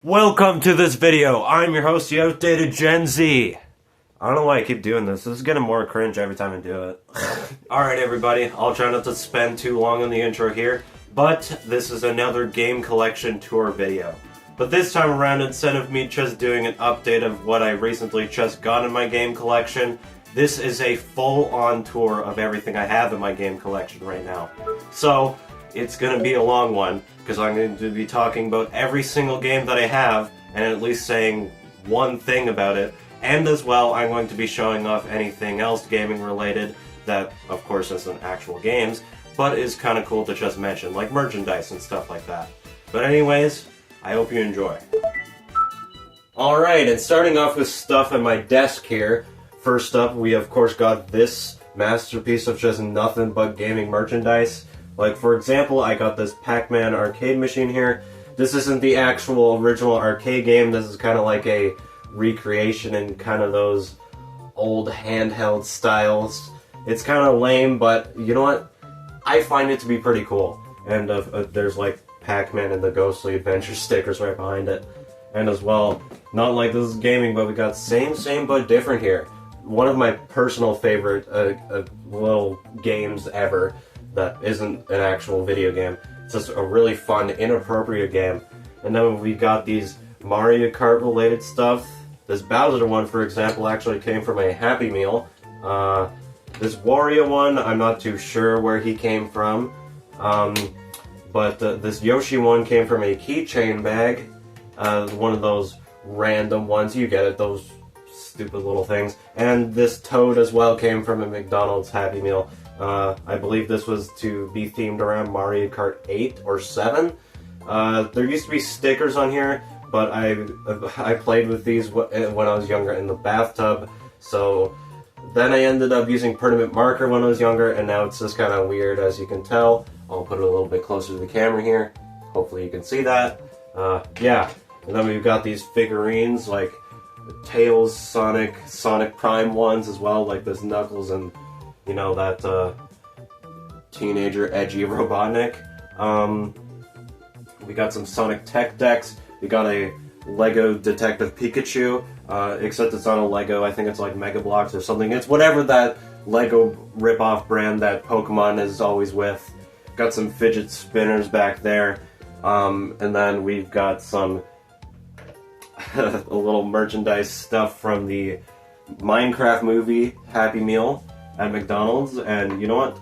Welcome to this video. I'm your host, the outdated Gen Z. I don't know why I keep doing this. This is getting more cringe every time I do it. Alright everybody, I'll try not to spend too long on the intro here, but this is another game collection tour video. But this time around, instead of me just doing an update of what I recently just got in my game collection, this is a full-on tour of everything I have in my game collection right now. So, it's going to be a long one, because I'm going to be talking about every single game that I have, and at least saying one thing about it, and as well, I'm going to be showing off anything else gaming related that, of course, isn't actual games, but is kind of cool to just mention, like merchandise and stuff like that. But anyways, I hope you enjoy. Alright, and starting off with stuff on my desk here, first up, we of course got this masterpiece of just nothing but gaming merchandise. Like, for example, I got this Pac-Man arcade machine here. This isn't the actual original arcade game. This is kind of like a recreation in kind of those old handheld styles. It's kind of lame, but you know what? I find it to be pretty cool. And there's like Pac-Man and the Ghostly Adventure stickers right behind it. And as well, not like this is gaming, but we got same but different here. One of my personal favorite little games ever that isn't an actual video game. It's just a really fun, inappropriate game. And then we got these Mario Kart related stuff. This Bowser one, for example, actually came from a Happy Meal. This Wario one, I'm not too sure where he came from. But this Yoshi one came from a keychain bag. One of those random ones, you get it, those stupid little things. And this Toad as well came from a McDonald's Happy Meal. I believe this was to be themed around Mario Kart 8 or 7. There used to be stickers on here, but I played with these when I was younger in the bathtub, so then I ended up using permanent marker when I was younger, and now it's just kind of weird, as you can tell. I'll put it a little bit closer to the camera here. Hopefully you can see that. Yeah, and then we've got these figurines, like Tails, Sonic Prime ones as well, like this Knuckles and, you know, that teenager edgy Robotnik. We got some Sonic Tech decks. We got a Lego Detective Pikachu, except it's not a Lego. I think it's like Mega Bloks or something. It's whatever that Lego ripoff brand that Pokemon is always with. Got some fidget spinners back there. And then we've got some a little merchandise stuff from the Minecraft movie Happy Meal at McDonald's, and you know what?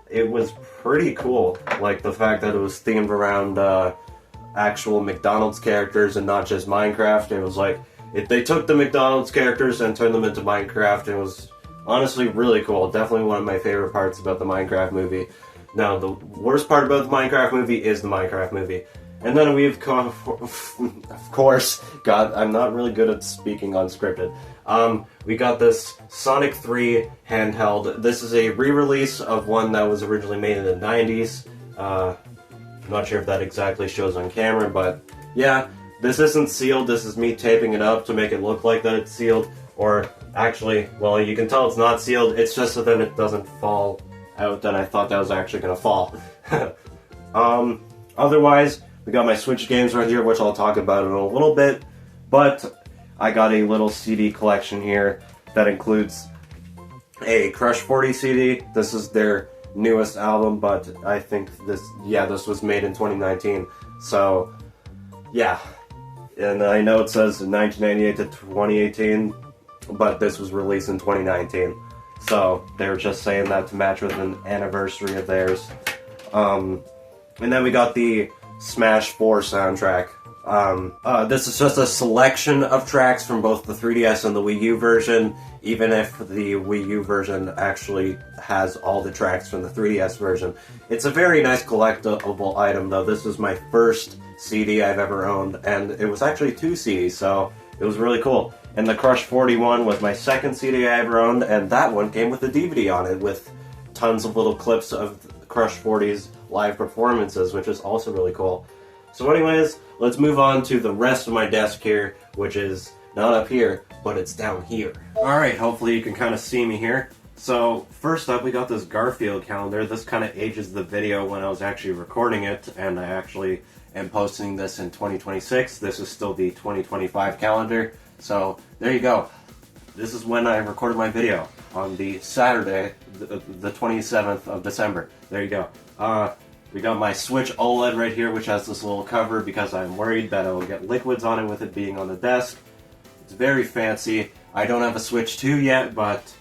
It was pretty cool. Like the fact that it was themed around actual McDonald's characters and not just Minecraft. It was like they took the McDonald's characters and turned them into Minecraft. It was honestly really cool. Definitely one of my favorite parts about the Minecraft movie. Now, the worst part about the Minecraft movie is the Minecraft movie. And then we've, of course, I'm not really good at speaking unscripted. We got this Sonic 3 handheld. This is a re-release of one that was originally made in the 90s. I'm not sure if that exactly shows on camera, but yeah, this isn't sealed. This is me taping it up to make it look like that it's sealed. Or actually, well, you can tell it's not sealed. It's just so that it doesn't fall out, and I thought that was actually going to fall. Otherwise, we got my Switch games right here, which I'll talk about in a little bit, but I got a little CD collection here that includes a Crush 40 CD. This is their newest album, but I think this was made in 2019, so yeah. And I know it says 1998 to 2018, but this was released in 2019, so they were just saying that to match with an anniversary of theirs. And then we got the Smash 4 soundtrack. This is just a selection of tracks from both the 3DS and the Wii U version, even if the Wii U version actually has all the tracks from the 3DS version. It's a very nice collectible item, though. This was my first CD I've ever owned, and it was actually 2 CDs, so it was really cool. And the Crush 41 was my second CD I ever owned, and that one came with a DVD on it with tons of little clips of Crush 40's live performances, which is also really cool. So anyways, let's move on to the rest of my desk here, which is not up here, but it's down here. Alright, hopefully you can kind of see me here. So, first up, we got this Garfield calendar. This kind of ages the video when I was actually recording it, and I actually am posting this in 2026. This is still the 2025 calendar. So there you go. This is when I recorded my video on the Saturday, the 27th of December. There you go. We got my Switch OLED right here, which has this little cover because I'm worried that I will get liquids on it with it being on the desk. It's very fancy. I don't have a Switch 2 yet, but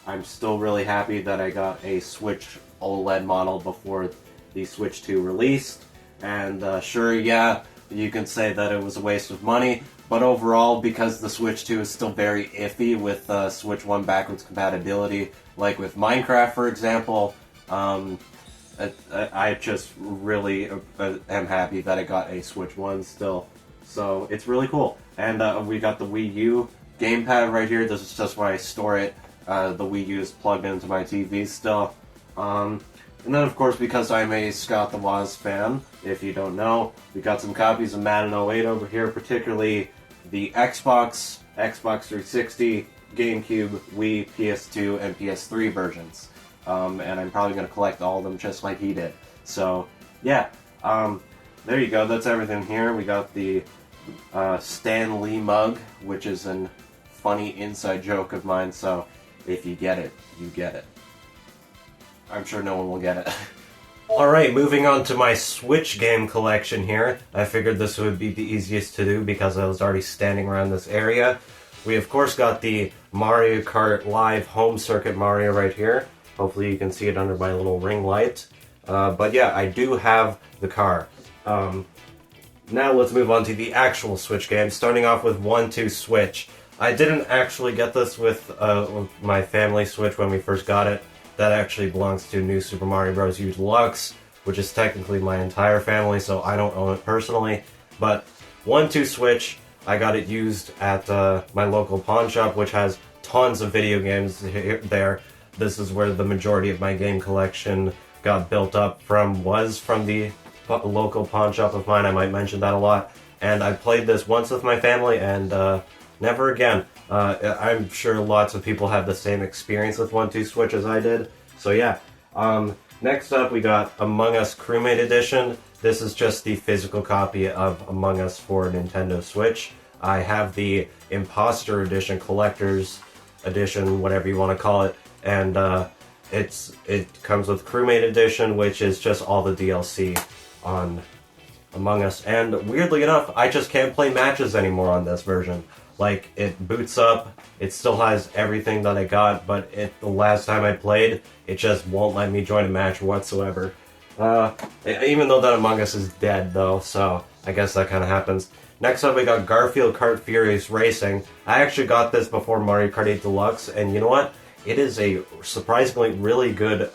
I'm still really happy that I got a Switch OLED model before the Switch 2 released. And sure, yeah, you can say that it was a waste of money, but overall, because the Switch 2 is still very iffy with Switch 1 backwards compatibility, like with Minecraft, for example, I just really am happy that I got a Switch 1 still. So it's really cool. And we got the Wii U gamepad right here. This is just where I store it. The Wii U is plugged into my TV still. And then, of course, because I'm a Scott the Woz fan, if you don't know, we got some copies of Madden 08 over here, particularly the Xbox, Xbox 360, GameCube, Wii, PS2, and PS3 versions. And I'm probably going to collect all of them just like he did. So, yeah, there you go. That's everything here. We got the Stan Lee mug, which is a funny inside joke of mine, so if you get it, you get it. I'm sure no one will get it. Alright, moving on to my Switch game collection here. I figured this would be the easiest to do because I was already standing around this area. We of course got the Mario Kart Live Home Circuit Mario right here. Hopefully you can see it under my little ring light. But yeah, I do have the car. Now let's move on to the actual Switch games, starting off with 1-2 Switch. I didn't actually get this with my family Switch when we first got it. That actually belongs to New Super Mario Bros. U Deluxe, which is technically my entire family, so I don't own it personally. But 1-2 Switch, I got it used at my local pawn shop, which has tons of video games there. This is where the majority of my game collection got built up from, was from the local pawn shop of mine. I might mention that a lot. And I played this once with my family, and never again. I'm sure lots of people have the same experience with 1-2 Switch as I did. So yeah. Next up, we got Among Us Crewmate Edition. This is just the physical copy of Among Us for Nintendo Switch. I have the Imposter Edition, Collector's Edition, whatever you want to call it, and it comes with Crewmate Edition, which is just all the DLC on Among Us. And weirdly enough, I just can't play matches anymore on this version. Like, it boots up, it still has everything that I got, but the last time I played, it just won't let me join a match whatsoever. Even though that Among Us is dead, though, so I guess that kind of happens. Next up, we got Garfield Kart Furious Racing. I actually got this before Mario Kart 8 Deluxe, and you know what? It is a surprisingly really good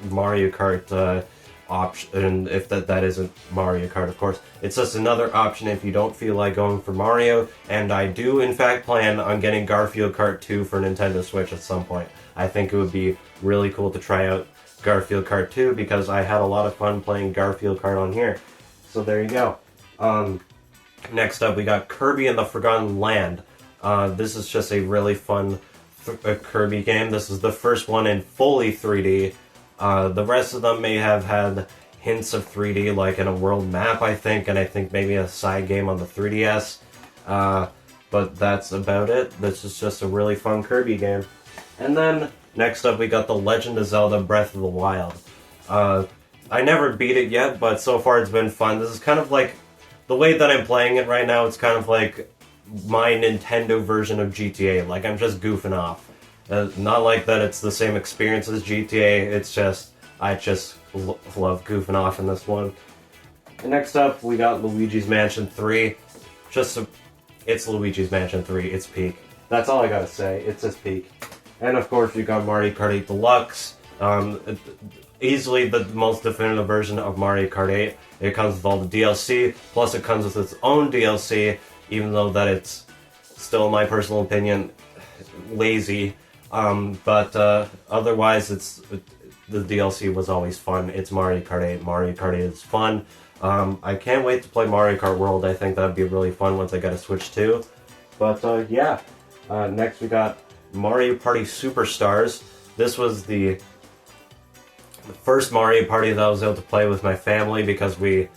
Mario Kart option, if that isn't Mario Kart, of course. It's just another option if you don't feel like going for Mario, and I do in fact plan on getting Garfield Kart 2 for Nintendo Switch at some point. I think it would be really cool to try out Garfield Kart 2 because I had a lot of fun playing Garfield Kart on here. So there you go. Next up, we got Kirby and the Forgotten Land. This is just a really fun Kirby game. This is the first one in fully 3D. The rest of them may have had hints of 3D, like in a world map, I think, and I think maybe a side game on the 3DS. But that's about it. This is just a really fun Kirby game. And then, next up, we got The Legend of Zelda Breath of the Wild. I never beat it yet, but so far it's been fun. This is kind of like, the way that I'm playing it right now, it's kind of like my Nintendo version of GTA. Like, I'm just goofing off. Not like that it's the same experience as GTA, it's just, I just love goofing off in this one. And next up, we got Luigi's Mansion 3. It's Luigi's Mansion 3, it's peak. That's all I gotta say, it's just peak. And of course, we got Mario Kart 8 Deluxe. Easily the most definitive version of Mario Kart 8. It comes with all the DLC, plus it comes with its own DLC, even though that it's still, in my personal opinion, lazy. But otherwise, the DLC was always fun. It's Mario Kart 8. Mario Kart 8 is fun. I can't wait to play Mario Kart World. I think that'd be really fun once I get a Switch 2. But yeah, next we got Mario Party Superstars. This was the first Mario Party that I was able to play with my family because we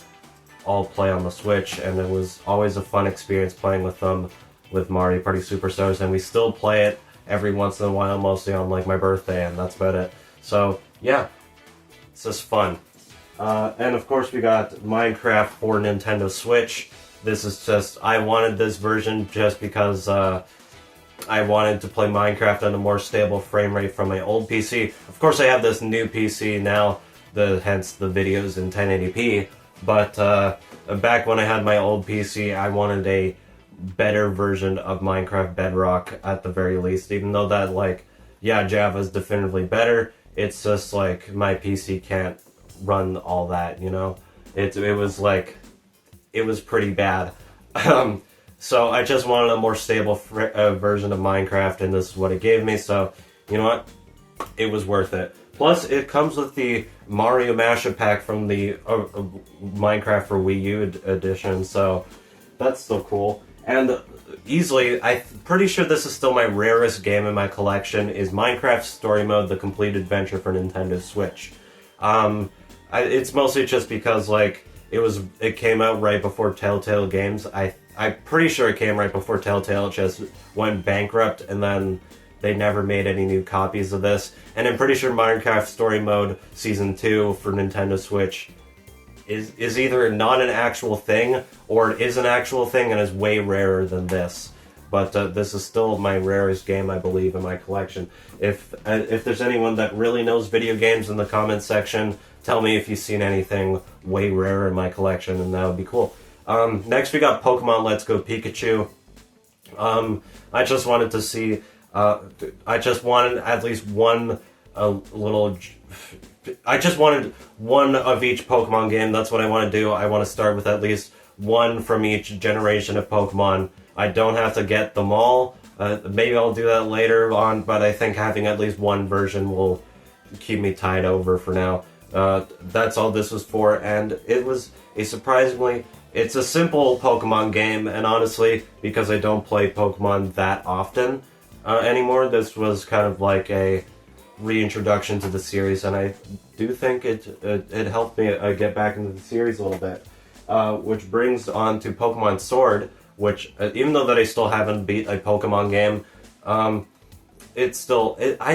all play on the Switch, and it was always a fun experience playing with them with Mario Party Superstars, and we still play it every once in a while, mostly on like my birthday, and that's about it. So yeah, it's just fun. And of course we got Minecraft for Nintendo Switch. This is just, I wanted this version just because I wanted to play Minecraft on a more stable frame rate from my old PC. Of course I have this new PC now, hence the videos in 1080p, but back when I had my old PC, I wanted a better version of Minecraft Bedrock at the very least, even though that, like, yeah, Java's definitively better, it's just like my PC can't run all that, you know? It was like, it was pretty bad. So I just wanted a more stable version of Minecraft, and this is what it gave me, so you know what? It was worth it. Plus, it comes with the Mario Mashup Pack from the Minecraft for Wii U edition, so that's still cool. And easily, I'm pretty sure this is still my rarest game in my collection, is Minecraft Story Mode, The Complete Adventure for Nintendo Switch. It's mostly just because, like, it came out right before Telltale Games. I'm pretty sure it came right before Telltale just went bankrupt, and then they never made any new copies of this. And I'm pretty sure Minecraft Story Mode Season 2 for Nintendo Switch is either not an actual thing, or it is an actual thing and is way rarer than this. But this is still my rarest game, I believe, in my collection. If there's anyone that really knows video games in the comments section, tell me if you've seen anything way rarer in my collection, and that would be cool. Next we got Pokemon Let's Go Pikachu. I just wanted to see, I just wanted at least one I just wanted one of each Pokemon game. That's what I want to do. I want to start with at least one from each generation of Pokemon. I don't have to get them all. Maybe I'll do that later on, but I think having at least one version will keep me tied over for now. That's all this was for, and it was it's a simple Pokemon game, and honestly, because I don't play Pokemon that often anymore, this was kind of like a reintroduction to the series, and I do think it helped me get back into the series a little bit. Which brings on to Pokemon Sword, which, even though that I still haven't beat a Pokemon game, I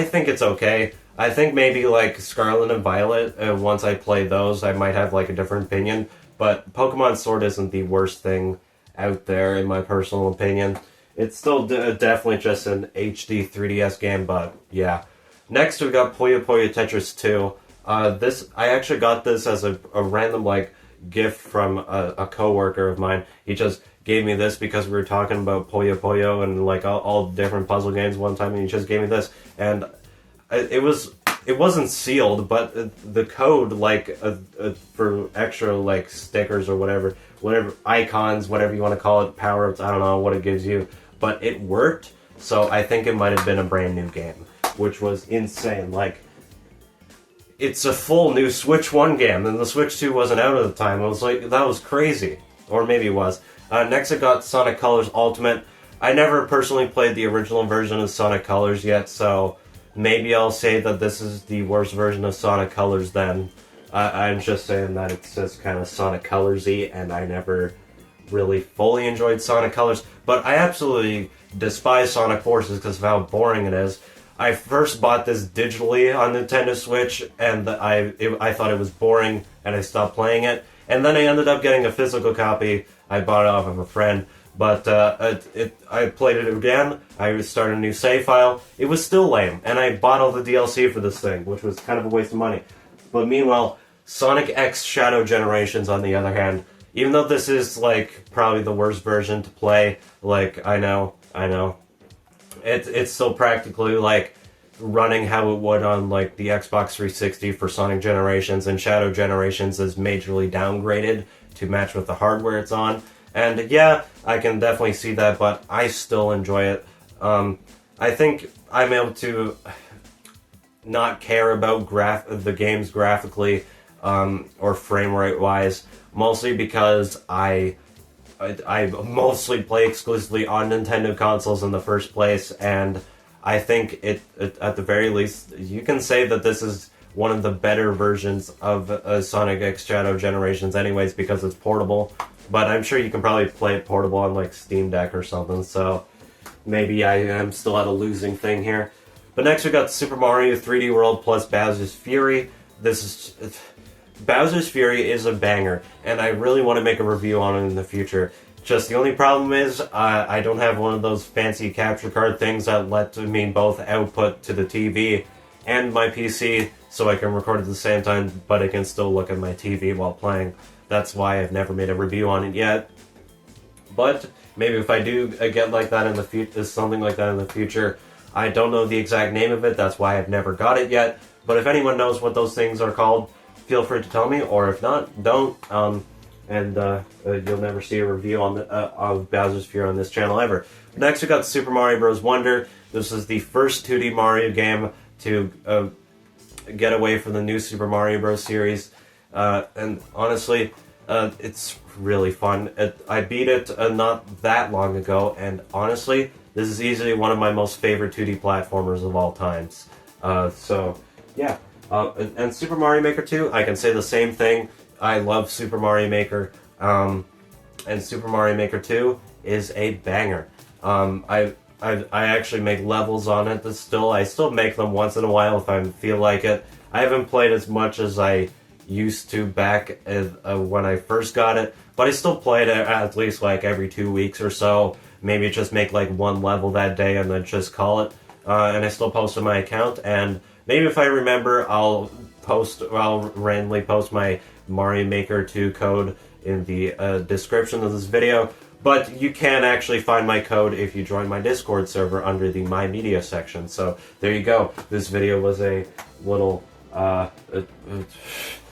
think it's okay. I think maybe like Scarlet and Violet, once I play those, I might have like a different opinion, but Pokemon Sword isn't the worst thing out there, in my personal opinion. It's still definitely just an HD 3DS game, but yeah. Next, we got Puyo Puyo Tetris 2. I actually got this as a random, like, gift from a coworker of mine. He just gave me this because we were talking about Puyo Puyo and, like, all different puzzle games one time, and he just gave me this. And it wasn't sealed, but the code, like, for extra, like, stickers or whatever, icons, whatever you want to call it, power-ups, I don't know what it gives you, but it worked, so I think it might have been a brand new game, which was insane. Like, it's a full new Switch 1 game, and the Switch 2 wasn't out at the time. I was like, that was crazy. Or maybe it was. Next I got Sonic Colors Ultimate. I never personally played the original version of Sonic Colors yet, so maybe I'll say that this is the worst version of Sonic Colors then. I'm just saying that it's just kind of Sonic Colors-y, and I never really fully enjoyed Sonic Colors. But I absolutely despise Sonic Forces because of how boring it is. I first bought this digitally on Nintendo Switch, and I thought it was boring, and I stopped playing it. And then I ended up getting a physical copy. I bought it off of a friend, but I played it again. I started a new save file. It was still lame, and I bought all the DLC for this thing, which was kind of a waste of money. But meanwhile, Sonic X Shadow Generations, on the other hand, even though this is, like, probably the worst version to play, like, I know, it's still practically, like, running how it would on, like, the Xbox 360 for Sonic Generations, and Shadow Generations is majorly downgraded to match with the hardware it's on. And yeah, I can definitely see that, but I still enjoy it. I think I'm able to not care about the games graphically or frame rate wise, mostly because I mostly play exclusively on Nintendo consoles in the first place, and I think it at the very least, you can say that this is one of the better versions of Sonic X Shadow Generations anyways, because it's portable. But I'm sure you can probably play it portable on like Steam Deck or something, so maybe I am still at a losing thing here. But next we got Super Mario 3D World plus Bowser's Fury. Bowser's Fury is a banger, and I really want to make a review on it in the future. Just the only problem is, I don't have one of those fancy capture card things that let me both output to the TV and my PC, so I can record at the same time, but I can still look at my TV while playing. That's why I've never made a review on it yet. But maybe if I do get like that in the future, something like that in the future, I don't know the exact name of it. That's why I've never got it yet. But if anyone knows what those things are called, feel free to tell me. Or if not, don't. You'll never see a review on of Bowser's Fury on this channel ever. Next, we got Super Mario Bros. Wonder. This is the first 2D Mario game to get away from the new Super Mario Bros. Series. And honestly, it's really fun. I beat it not that long ago, and honestly, this is easily one of my most favorite 2D platformers of all times. So, yeah. And Super Mario Maker 2, I can say the same thing. I love Super Mario Maker, and Super Mario Maker 2 is a banger. I actually make levels on it. I still make them once in a while if I feel like it. I haven't played as much as I used to back when I first got it, but I still play it at least like every 2 weeks or so. Maybe just make like one level that day and then just call it. And I still post on my account, and maybe if I remember, I'll randomly post my Mario Maker 2 code in the description of this video. But you can actually find my code if you join my Discord server under the My Media section. So there you go. This video was a little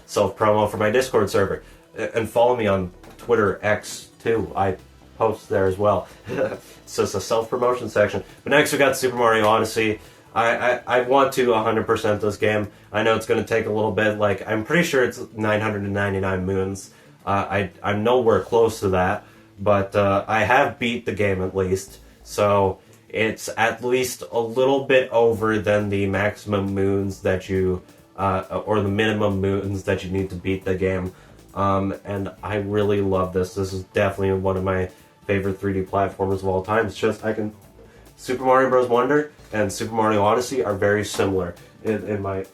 self-promo for my Discord server. And follow me on Twitter, X, too. I post there as well. It's just a self-promotion section. But next we got Super Mario Odyssey. I want to 100% this game. I know it's going to take a little bit. Like, I'm pretty sure it's 999 moons. I'm nowhere close to that. But I have beat the game at least. So it's at least a little bit over than the maximum moons that you... or the minimum moons that you need to beat the game. And I really love this. This is definitely one of my favorite 3D platformers of all time. It's just, Super Mario Bros. Wonder and Super Mario Odyssey are very similar in my,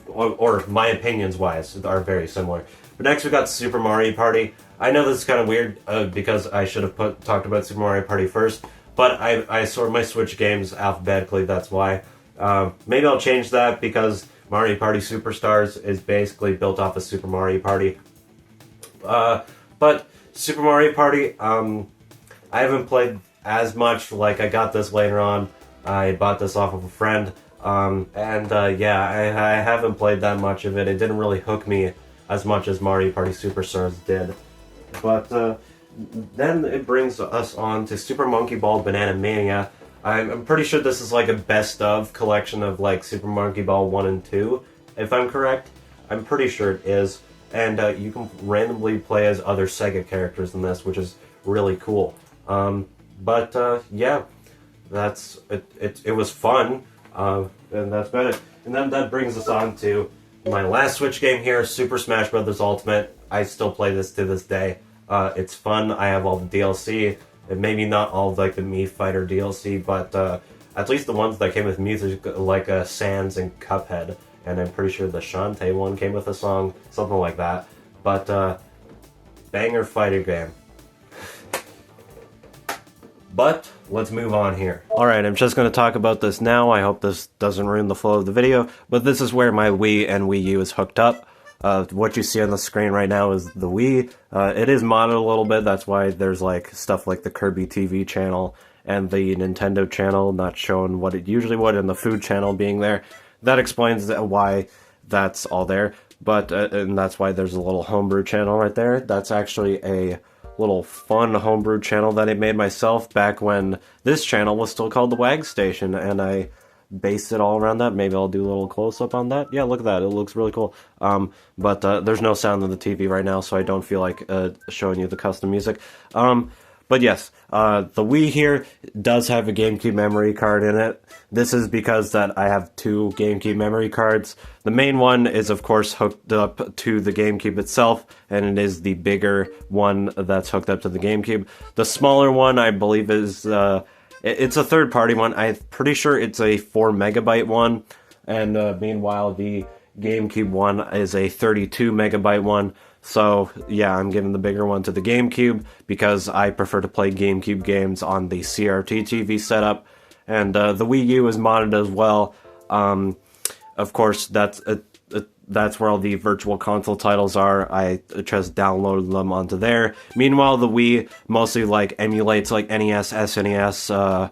or my opinions wise, are very similar. But next we got Super Mario Party. I know this is kind of weird because I should have talked about Super Mario Party first, but I sort my Switch games alphabetically, that's why. Maybe I'll change that because Mario Party Superstars is basically built off of Super Mario Party. But Super Mario Party, I haven't played as much. Like, I got this later on. I bought this off of a friend. Yeah, I haven't played that much of it. It didn't really hook me as much as Mario Party Superstars did. But then it brings us on to Super Monkey Ball Banana Mania. I'm pretty sure this is like a best of collection of like Super Monkey Ball 1 and 2, if I'm correct. I'm pretty sure it is. And you can randomly play as other Sega characters in this, which is really cool. Yeah, that's it. It was fun, and that's about it. And then that brings us on to my last Switch game here, Super Smash Bros. Ultimate. I still play this to this day. It's fun. I have all the DLC. And maybe not all of, like, the Mii Fighter DLC, but at least the ones that came with music, like Sans and Cuphead. And I'm pretty sure the Shantae one came with a song, something like that. But, banger fighting game. But, let's move on here. Alright, I'm just going to talk about this now. I hope this doesn't ruin the flow of the video. But this is where my Wii and Wii U is hooked up. What you see on the screen right now is the Wii. It is modded a little bit, that's why there's like stuff like the Kirby TV channel and the Nintendo channel not showing what it usually would, and the food channel being there. That explains why that's all there, but and that's why there's a little homebrew channel right there. That's actually a little fun homebrew channel that I made myself back when this channel was still called the WAG Station, and I based it all around that. Maybe I'll do a little close-up on that. Yeah, look at that. It looks really cool. But there's no sound on the TV right now, so I don't feel like showing you the custom music. But yes, the Wii here does have a GameCube memory card in it. This is because that I have two GameCube memory cards. The main one is, of course, hooked up to the GameCube itself, and it is the bigger one that's hooked up to the GameCube. The smaller one, I believe, is it's a third-party one. I'm pretty sure it's a 4 megabyte one, and meanwhile, the GameCube one is a 32 megabyte one. So yeah, I'm giving the bigger one to the GameCube because I prefer to play GameCube games on the CRT TV setup. And the Wii U is modded as well. Of course, that's where all the virtual console titles are. I just downloaded them onto there. Meanwhile, the Wii mostly like emulates like NES, SNES,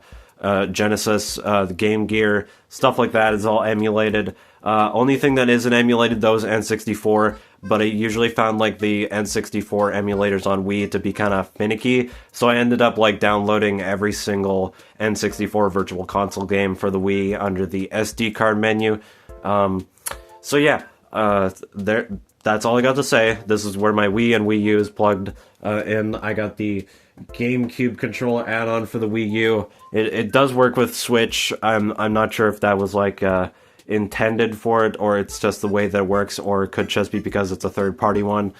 Genesis, the Game Gear, stuff like that is all emulated. Only thing that isn't emulated though is N64, but I usually found like the N64 emulators on Wii to be kind of finicky, so I ended up like downloading every single N64 virtual console game for the Wii under the SD card menu. So yeah, that's all I got to say. This is where my Wii and Wii U is plugged in. I got the GameCube controller add-on for the Wii U. It does work with Switch. I'm not sure if that was like intended for it, or it's just the way that it works, or it could just be because it's a third-party one.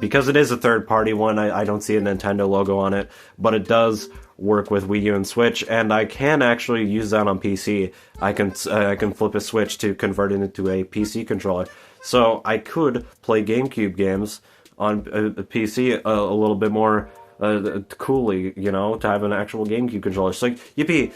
Because it is a third-party one, I don't see a Nintendo logo on it, but it does work with Wii U and Switch, and I can actually use that on PC. I can flip a Switch to convert it into a PC controller. So I could play GameCube games on a PC a little bit more coolly, you know, to have an actual GameCube controller. So, yippee!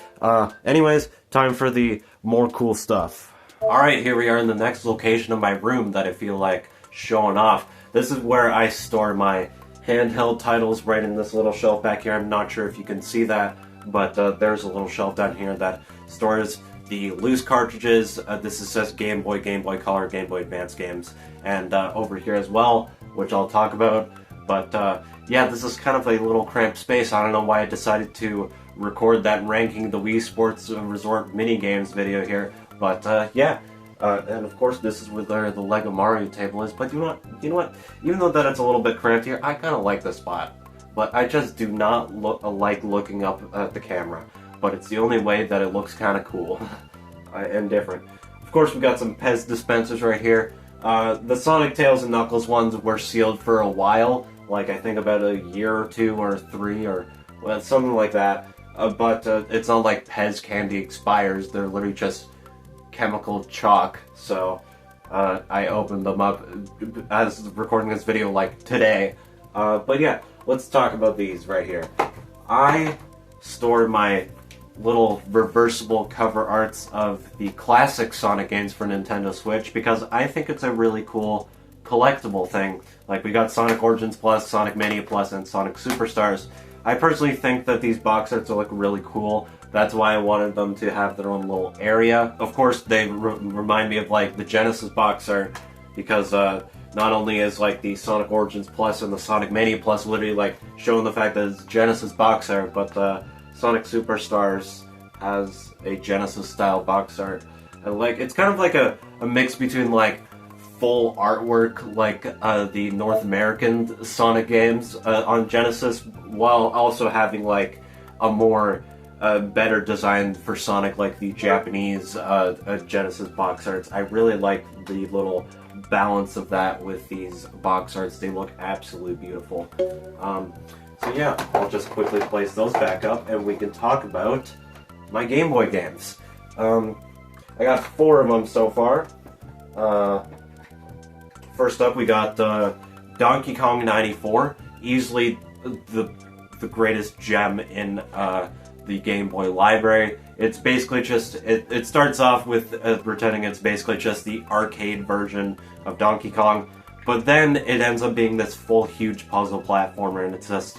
Anyways, time for the more cool stuff. Alright, here we are in the next location of my room that I feel like showing off. This is where I store my handheld titles, right in this little shelf back here. I'm not sure if you can see that, but there's a little shelf down here that stores the loose cartridges. This says Game Boy, Game Boy Color, Game Boy Advance games, and over here as well, which I'll talk about. But yeah, this is kind of a little cramped space. I don't know why I decided to record that ranking the Wii Sports Resort mini games video here, but yeah. And of course, this is where the Lego Mario table is. But you know what? Even though that it's a little bit cramped here, I kind of like this spot. But I just do not like looking up at the camera. But it's the only way that it looks kind of cool and different. Of course, we got some Pez dispensers right here. The Sonic, Tails, and Knuckles ones were sealed for a while, like I think about a year or two or three or well, something like that. But it's not like Pez candy expires. They're literally just chemical chalk. So I opened them up as recording this video like today. But yeah, let's talk about these right here. I stored my little reversible cover arts of the classic Sonic games for Nintendo Switch because I think it's a really cool collectible thing. Like, we got Sonic Origins Plus, Sonic Mania Plus, and Sonic Superstars. I personally think that these box arts look really cool. That's why I wanted them to have their own little area. Of course, they remind me of like the Genesis box art because not only is like the Sonic Origins Plus and the Sonic Mania Plus literally like showing the fact that it's Genesis box art, but Sonic Superstars has a Genesis style box art. And like, it's kind of like a mix between like full artwork like the North American Sonic games on Genesis, while also having like a more better design for Sonic like the Japanese Genesis box arts. I really like the little balance of that with these box arts. They look absolutely beautiful. So yeah, I'll just quickly place those back up and we can talk about my Game Boy games. I got 4 of them so far. First up, we got Donkey Kong 94, easily the greatest gem in the Game Boy library. It's basically just, it starts off with pretending it's basically just the arcade version of Donkey Kong, but then it ends up being this full huge puzzle platformer, and it's just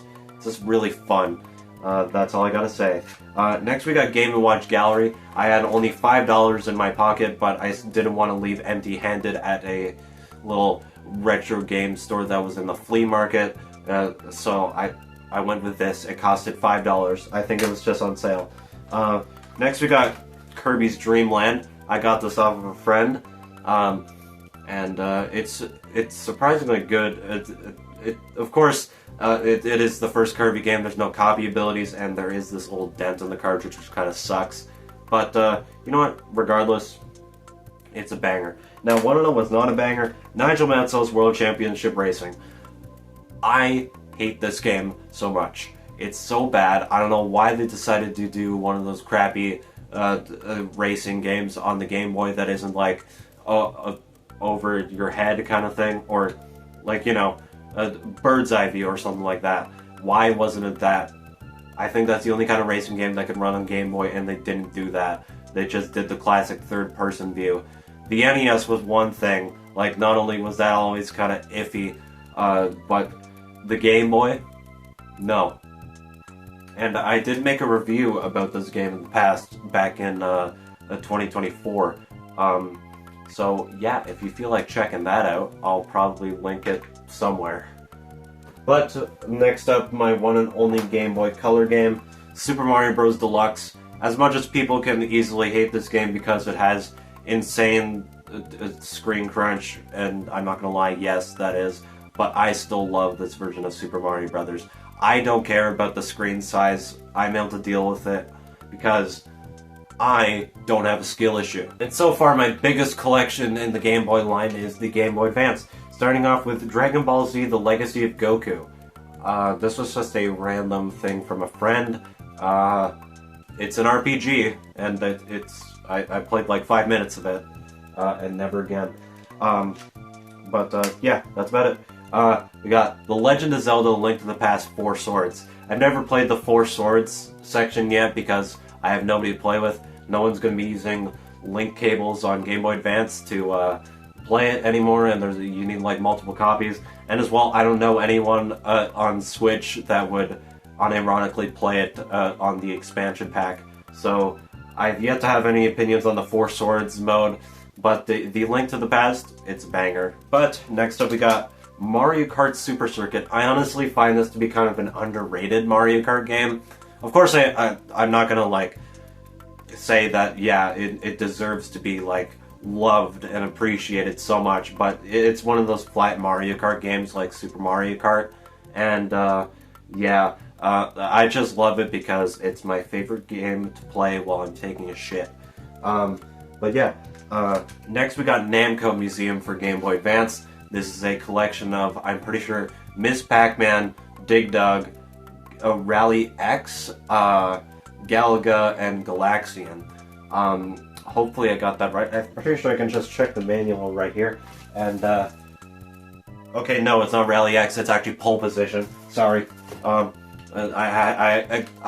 really fun. That's all I gotta say. Next we got Game & Watch Gallery. I had only $5 in my pocket, but I didn't want to leave empty-handed at a little retro game store that was in the flea market, so I went with this. It costed $5. I think it was just on sale. Next we got Kirby's Dream Land. I got this off of a friend, and it's surprisingly good. Of course, It is the first Kirby game. There's no copy abilities, and there is this little dent on the cartridge, which kind of sucks. But you know what? Regardless, it's a banger. Now, want to know what's not a banger? Nigel Mansell's World Championship Racing. I hate this game so much. It's so bad. I don't know why they decided to do one of those crappy racing games on the Game Boy that isn't like over your head kind of thing, or like, you know, a bird's eye view or something like that. Why wasn't it that? I think that's the only kind of racing game that could run on Game Boy, and they didn't do that. They just did the classic third-person view. The NES was one thing. Like, not only was that always kind of iffy, but the Game Boy, no. And I did make a review about this game in the past, back in 2024. So yeah, if you feel like checking that out, I'll probably link it somewhere. But next up, my one and only Game Boy Color game, Super Mario Bros. Deluxe. As much as people can easily hate this game because it has insane screen crunch, and I'm not gonna lie, yes, that is, but I still love this version of Super Mario Bros. I don't care about the screen size. I'm able to deal with it because I don't have a skill issue. And so far, my biggest collection in the Game Boy line is the Game Boy Advance. Starting off with Dragon Ball Z, The Legacy of Goku. This was just a random thing from a friend. It's an RPG, and I played like 5 minutes of it, and never again. Yeah, that's about it. We got The Legend of Zelda: Link to the Past 4 Swords. I've never played the 4 Swords section yet because I have nobody to play with. No one's going to be using link cables on Game Boy Advance to play it anymore, and you need like multiple copies. And as well, I don't know anyone on Switch that would unironically play it on the expansion pack. So I've yet to have any opinions on the 4 Swords mode, but the Link to the Past, it's a banger. But next up we got Mario Kart Super Circuit. I honestly find this to be kind of an underrated Mario Kart game. Of course, I'm not gonna like say that, yeah, it deserves to be like loved and appreciated so much, but it's one of those flat Mario Kart games like Super Mario Kart, and yeah, I just love it because it's my favorite game to play while I'm taking a shit. But yeah, next we got Namco Museum for Game Boy Advance. This is a collection of, I'm pretty sure, Miss Pac-Man, Dig Dug, Rally X, Galaga, and Galaxian. Hopefully I got that right. I'm pretty sure I can just check the manual right here. And, okay, no, it's not Rally X, it's actually Pole Position. Sorry. I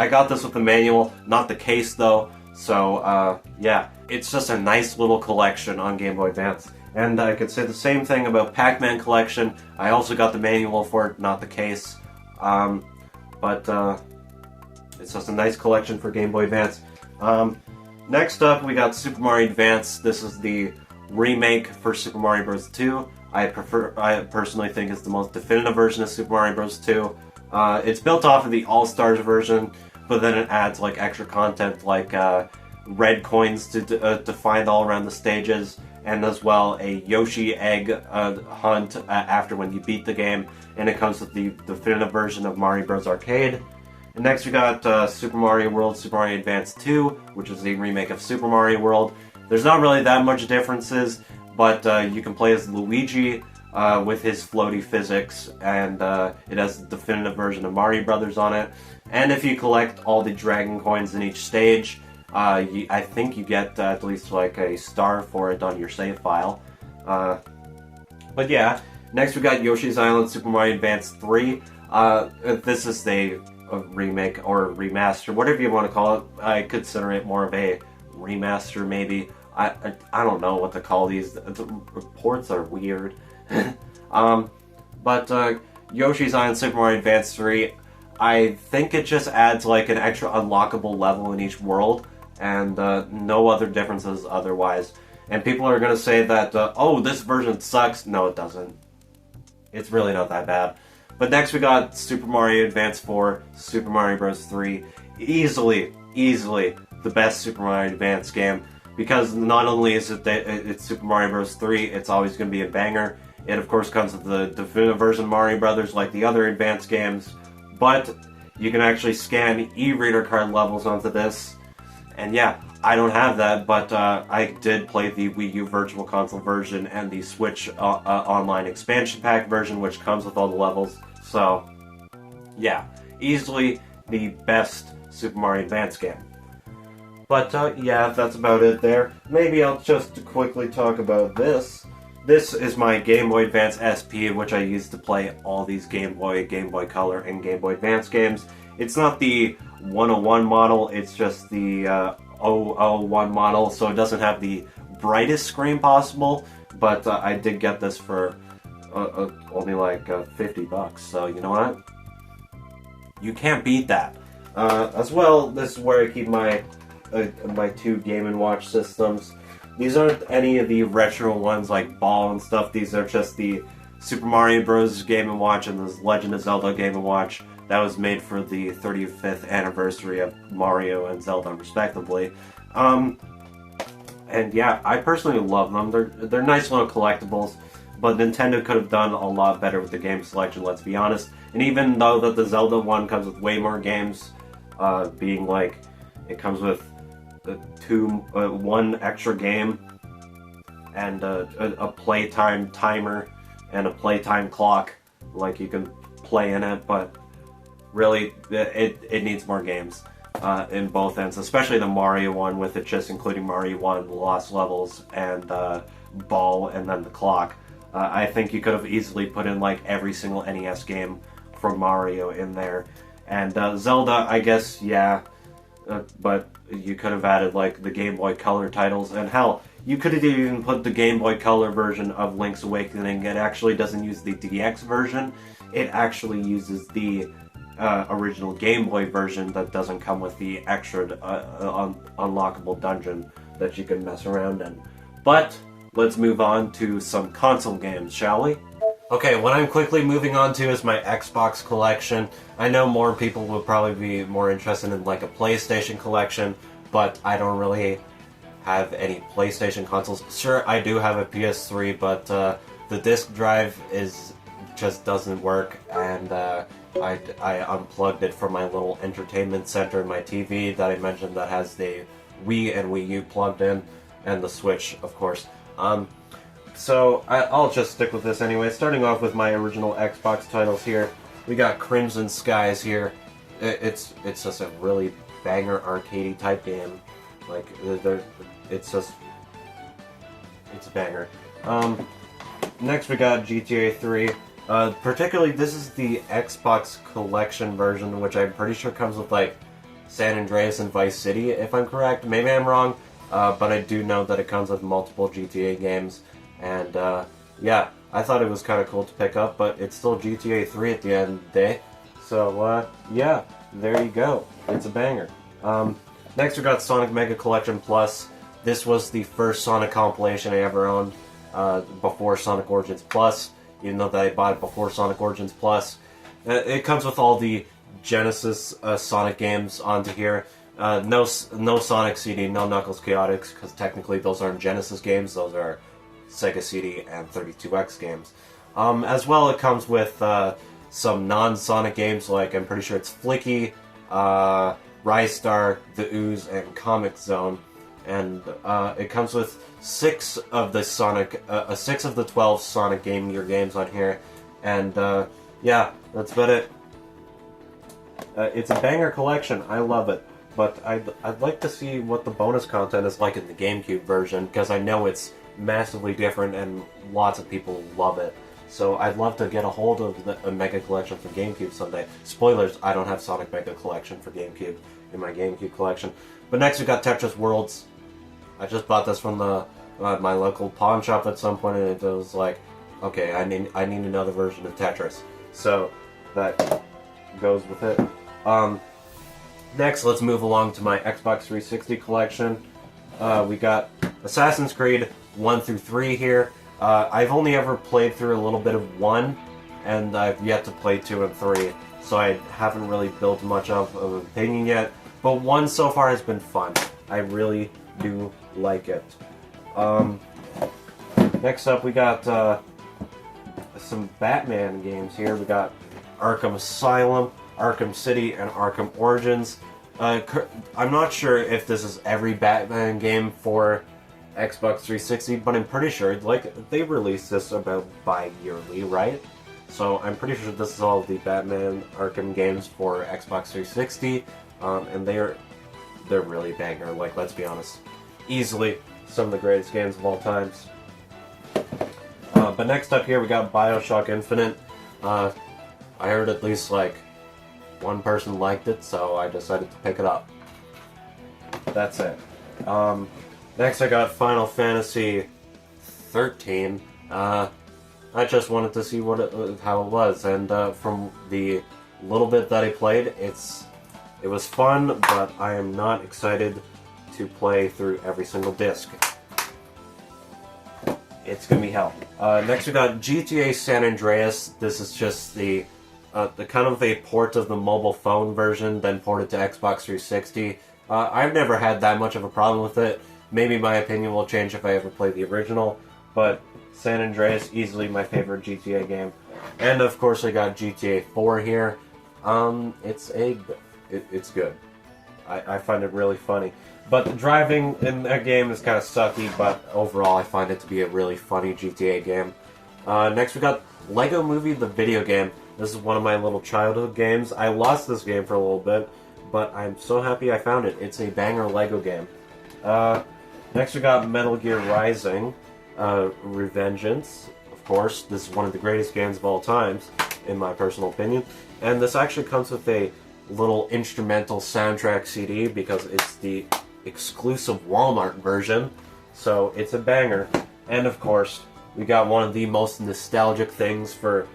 got this with the manual, not the case though. So, yeah, it's just a nice little collection on Game Boy Advance. And I could say the same thing about Pac-Man Collection. I also got the manual for it, not the case. It's just a nice collection for Game Boy Advance. Next up, we got Super Mario Advance. This is the remake for Super Mario Bros. 2. I personally think it's the most definitive version of Super Mario Bros. 2. It's built off of the All-Stars version, but then it adds like extra content like red coins to find all around the stages, and as well a Yoshi egg hunt after when you beat the game, and it comes with the definitive version of Mario Bros. Arcade. And next we got Super Mario World, Super Mario Advance 2, which is a remake of Super Mario World. There's not really that much differences, but you can play as Luigi with his floaty physics, and it has the definitive version of Mario Brothers on it. And if you collect all the Dragon Coins in each stage, I think you get at least like a star for it on your save file. But yeah, next we got Yoshi's Island Super Mario Advance 3. This is a remake or remaster, whatever you want to call it. I consider it more of a remaster, maybe. I don't know what to call these. The reports are weird. Yoshi's Island Super Mario Advance 3, I think it just adds like an extra unlockable level in each world, and no other differences otherwise. And people are going to say that, oh, this version sucks. No, it doesn't. It's really not that bad. But next we got Super Mario Advance 4, Super Mario Bros. 3. Easily the best Super Mario Advance game, because not only is it's Super Mario Bros. 3, it's always going to be a banger. It of course comes with the definitive version of Mario Brothers like the other advanced games, but you can actually scan e-reader card levels onto this. And yeah, I don't have that, but I did play the Wii U Virtual Console version and the Switch Online Expansion Pack version, which comes with all the levels. So, yeah, easily the best Super Mario Advance game. But yeah, that's about it there. Maybe I'll just quickly talk about this. This is my Game Boy Advance SP, which I use to play all these Game Boy Color, and Game Boy Advance games. It's not the 101 model, it's just the 001 model, so it doesn't have the brightest screen possible, but I did get this for only like $50, so you know what? You can't beat that. As well, this is where I keep my two Game & Watch systems. These aren't any of the retro ones like Ball and stuff, these are just the Super Mario Bros. Game & Watch and the Legend of Zelda Game & Watch. That was made for the 35th anniversary of Mario and Zelda, respectively. And yeah, I personally love them. They're nice little collectibles, but Nintendo could have done a lot better with the game selection, let's be honest. And even though that the Zelda one comes with way more games, being like, it comes with one extra game, and a playtime timer, and a playtime clock, like you can play in it, but really, it needs more games in both ends, especially the Mario one, with it just including Mario 1, Lost Levels, and Ball, and then the clock. I think you could have easily put in like every single NES game from Mario in there. And Zelda, I guess, yeah, but you could have added like the Game Boy Color titles, and hell, you could have even put the Game Boy Color version of Link's Awakening. It actually doesn't use the DX version, it actually uses the original Game Boy version that doesn't come with the extra unlockable dungeon that you can mess around in. But let's move on to some console games, shall we? Okay, what I'm quickly moving on to is my Xbox collection. I know more people will probably be more interested in like a PlayStation collection, but I don't really have any PlayStation consoles. Sure, I do have a PS3, but the disc drive just doesn't work, and I unplugged it from my little entertainment center in my TV that I mentioned that has the Wii and Wii U plugged in, and the Switch, of course. So I'll just stick with this anyway. Starting off with my original Xbox titles here, we got Crimson Skies here. It's just a really banger arcadey type game. Like it's a banger. Next we got GTA 3. Particularly, this is the Xbox Collection version, which I'm pretty sure comes with, like, San Andreas and Vice City, if I'm correct. Maybe I'm wrong, but I do know that it comes with multiple GTA games. And, yeah, I thought it was kind of cool to pick up, but it's still GTA 3 at the end of the day. So, yeah, there you go. It's a banger. Next we got Sonic Mega Collection Plus. This was the first Sonic compilation I ever owned, before Sonic Origins Plus. Even though that I bought it before Sonic Origins Plus. It comes with all the Genesis Sonic games onto here. No Sonic CD, no Knuckles Chaotix, because technically those aren't Genesis games, those are Sega CD and 32X games. As well, it comes with some non-Sonic games, like I'm pretty sure it's Flicky, Rise Star, The Ooze, and Comic Zone. And it comes with 6 of the 12 Sonic Game Gear games on here, and yeah, that's about it. It's a banger collection. I love it, but I'd like to see what the bonus content is like in the GameCube version, because I know it's massively different and lots of people love it. So I'd love to get a hold of a Mega Collection for GameCube someday. Spoilers: I don't have Sonic Mega Collection for GameCube in my GameCube collection. But next we got Tetris Worlds. I just bought this from my local pawn shop at some point, and it was like, okay, I need another version of Tetris. So that goes with it. Next, let's move along to my Xbox 360 collection. We got Assassin's Creed 1 through 3 here. I've only ever played through a little bit of 1, and I've yet to play 2 and 3, so I haven't really built much of an opinion yet. But 1 so far has been fun. I really do like it. Next up we got some Batman games here. We got Arkham Asylum, Arkham City, and Arkham Origins. I'm not sure if this is every Batman game for Xbox 360, but I'm pretty sure, like, they release this about bi-yearly, right? So I'm pretty sure this is all the Batman Arkham games for Xbox 360, and they're really banger, like, let's be honest. Easily some of the greatest games of all times. But next up here we got BioShock Infinite. I heard at least, like, one person liked it, so I decided to pick it up. That's it. Next I got Final Fantasy 13. I just wanted to see how it was, and from the little bit that I played, it was fun, but I am not excited to play through every single disc. It's gonna be hell. Next we got GTA San Andreas. This is just the kind of a port of the mobile phone version, then ported to Xbox 360. I've never had that much of a problem with it. Maybe my opinion will change if I ever play the original, but San Andreas, easily my favorite GTA game. And of course I got GTA 4 here. It's good. I find it really funny. But the driving in that game is kind of sucky, but overall I find it to be a really funny GTA game. Next we got Lego Movie, the video game. This is one of my little childhood games. I lost this game for a little bit, but I'm so happy I found it. It's a banger Lego game. Next we got Metal Gear Rising, Revengeance. Of course, this is one of the greatest games of all times, in my personal opinion. And this actually comes with a little instrumental soundtrack CD because it's the exclusive Walmart version, so it's a banger. And of course, we got one of the most nostalgic things for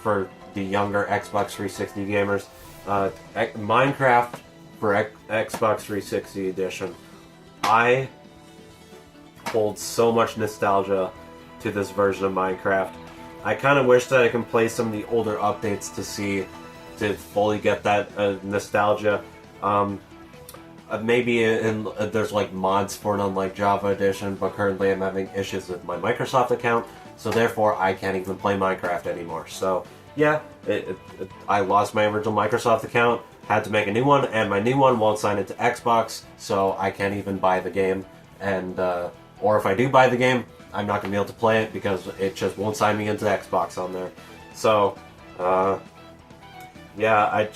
for the younger Xbox 360 gamers, Minecraft for Xbox 360 edition. I hold so much nostalgia to this version of Minecraft. I kind of wish that I can play some of the older updates to fully get that nostalgia. Maybe there's like mods for it on like Java Edition, but currently I'm having issues with my Microsoft account, so therefore I can't even play Minecraft anymore. So yeah, I lost my original Microsoft account, had to make a new one, and my new one won't sign into Xbox, so I can't even buy the game. And or if I do buy the game, I'm not going to be able to play it because it just won't sign me into Xbox on there. So yeah,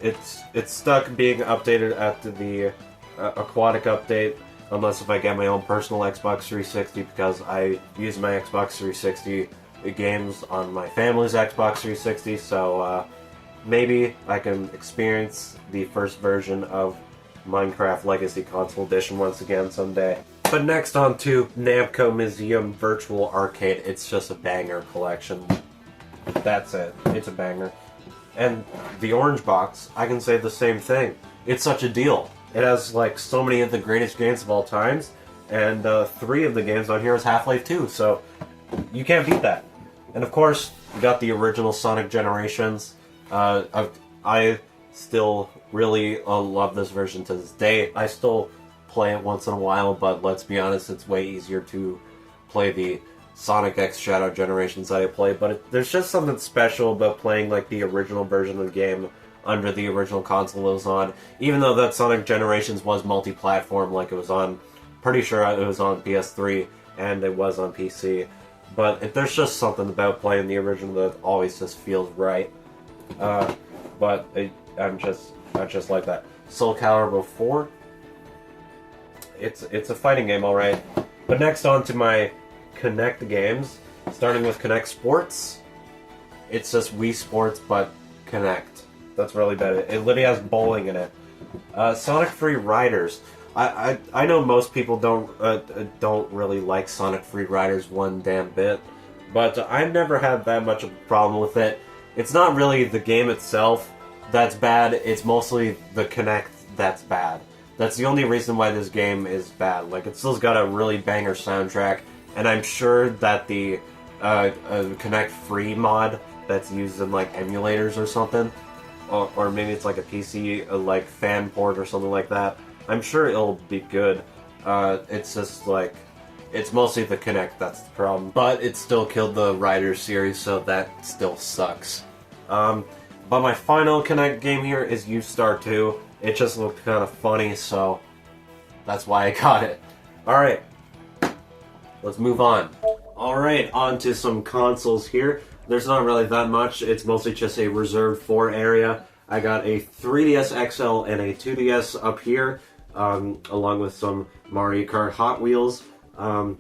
it's stuck being updated after the aquatic update, unless if I get my own personal Xbox 360, because I use my Xbox 360 games on my family's Xbox 360, so maybe I can experience the first version of Minecraft Legacy Console Edition once again someday. But next on to Namco Museum Virtual Arcade. It's just a banger collection. That's it. It's a banger. And the orange box, I can say the same thing. It's such a deal. It has like so many of the greatest games of all times, and 3 of the games on here is Half-Life 2, so you can't beat that. And of course, you got the original Sonic Generations. I still really love this version to this day. I still play it once in a while, but let's be honest, it's way easier to play the Sonic X Shadow Generations that I play, but there's just something special about playing like the original version of the game under the original console it was on, even though that Sonic Generations was multi-platform, like it was on, pretty sure it was on PS3, and it was on PC, but there's just something about playing the original that always just feels right. But I just like that. Soul Calibur 4, it's a fighting game, alright. But next on to my Kinect games, starting with Kinect Sports. It's just Wii Sports, but Kinect. That's really bad. It literally has bowling in it. Sonic Free Riders. I know most people don't really like Sonic Free Riders one damn bit, but I've never had that much of a problem with it. It's not really the game itself that's bad, it's mostly the Kinect that's bad. That's the only reason why this game is bad. Like, it still's got a really banger soundtrack, and I'm sure that the Kinect Free mod that's used in like emulators or something, or maybe it's like a PC like fan port or something like that, I'm sure it'll be good. It's just like, It's mostly the Kinect that's the problem. But it still killed the Riders series, so that still sucks. But my final Kinect game here is U-Star 2. It just looked kind of funny, so that's why I got it. Alright, let's move on. Alright, on to some consoles here. There's not really that much, it's mostly just a reserved for area. I got a 3DS XL and a 2DS up here, along with some Mario Kart Hot Wheels. The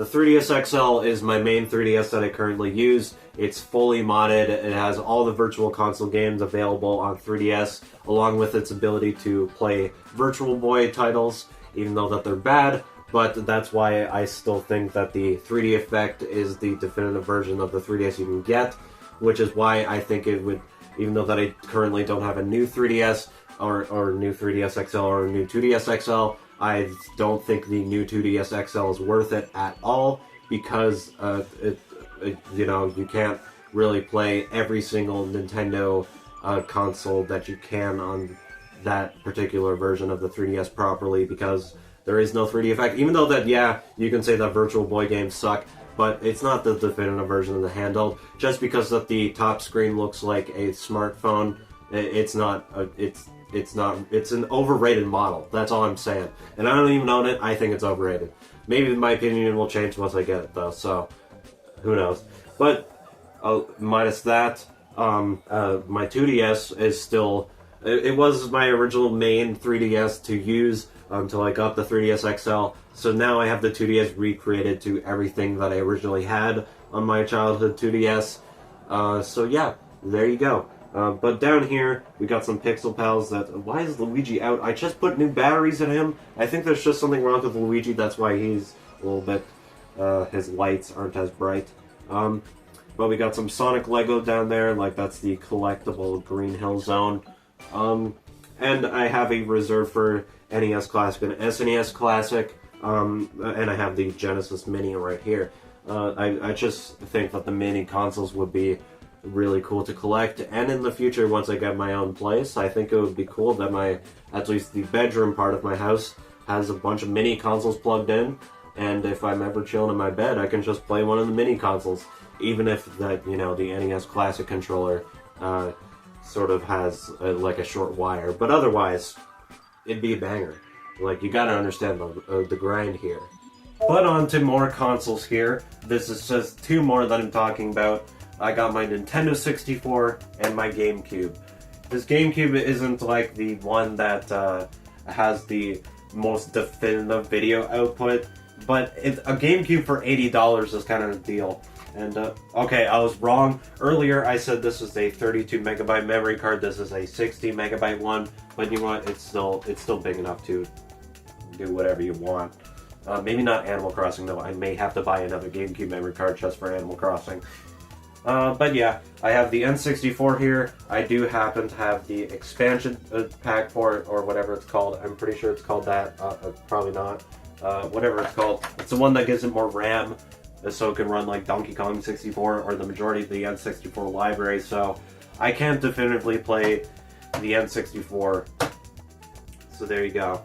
3DS XL is my main 3DS that I currently use. It's fully modded, it has all the Virtual Console games available on 3DS, along with its ability to play Virtual Boy titles, even though that they're bad. But that's why I still think that the 3D effect is the definitive version of the 3DS you can get, which is why I think it would, even though that I currently don't have a new 3DS, or new 3DS XL, or a new 2DS XL, I don't think the new 2DS XL is worth it at all, because you know, you can't really play every single Nintendo console that you can on that particular version of the 3DS properly, because there is no 3D effect. Even though that, yeah, you can say that Virtual Boy games suck, but it's not the definitive version of the handheld. Just because that the top screen looks like a smartphone, it's not. It's an overrated model. That's all I'm saying. And I don't even own it. I think it's overrated. Maybe my opinion will change once I get it, though. So who knows? But minus that, my 2DS is still. It was my original main 3DS to use until I got the 3DS XL. So now I have the 2DS recreated to everything that I originally had on my childhood 2DS. So yeah, there you go. But down here, we got some Pixel Pals that... Why is Luigi out? I just put new batteries in him. I think there's just something wrong with Luigi. That's why he's a little bit... his lights aren't as bright. But we got some Sonic Lego down there. Like, that's the collectible Green Hill Zone. And I have a reserve for NES Classic and SNES Classic. And I have the Genesis Mini right here. I just think that the mini consoles would be really cool to collect, and in the future, once I get my own place, I think it would be cool that at least the bedroom part of my house has a bunch of mini consoles plugged in, and if I'm ever chilling in my bed, I can just play one of the mini consoles, even if that, you know, the NES Classic controller sort of has like a short wire, but otherwise, it'd be a banger. Like, you gotta understand the grind here. But on to more consoles here. This is just two more that I'm talking about. I got my Nintendo 64 and my GameCube. This GameCube isn't like the one that has the most definitive video output, but a GameCube for $80 is kind of a deal. And okay, I was wrong. Earlier I said this was a 32 megabyte memory card. This is a 60 megabyte one, but you know what? It's still big enough to do whatever you want. Maybe not Animal Crossing though. I may have to buy another GameCube memory card just for Animal Crossing. But yeah, I have the N64 here. I do happen to have the expansion pack for it, or whatever it's called. I'm pretty sure it's called that. Probably not. Whatever it's called. It's the one that gives it more RAM, so it can run like Donkey Kong 64 or the majority of the N64 library. So I can't definitively play the N64. So there you go.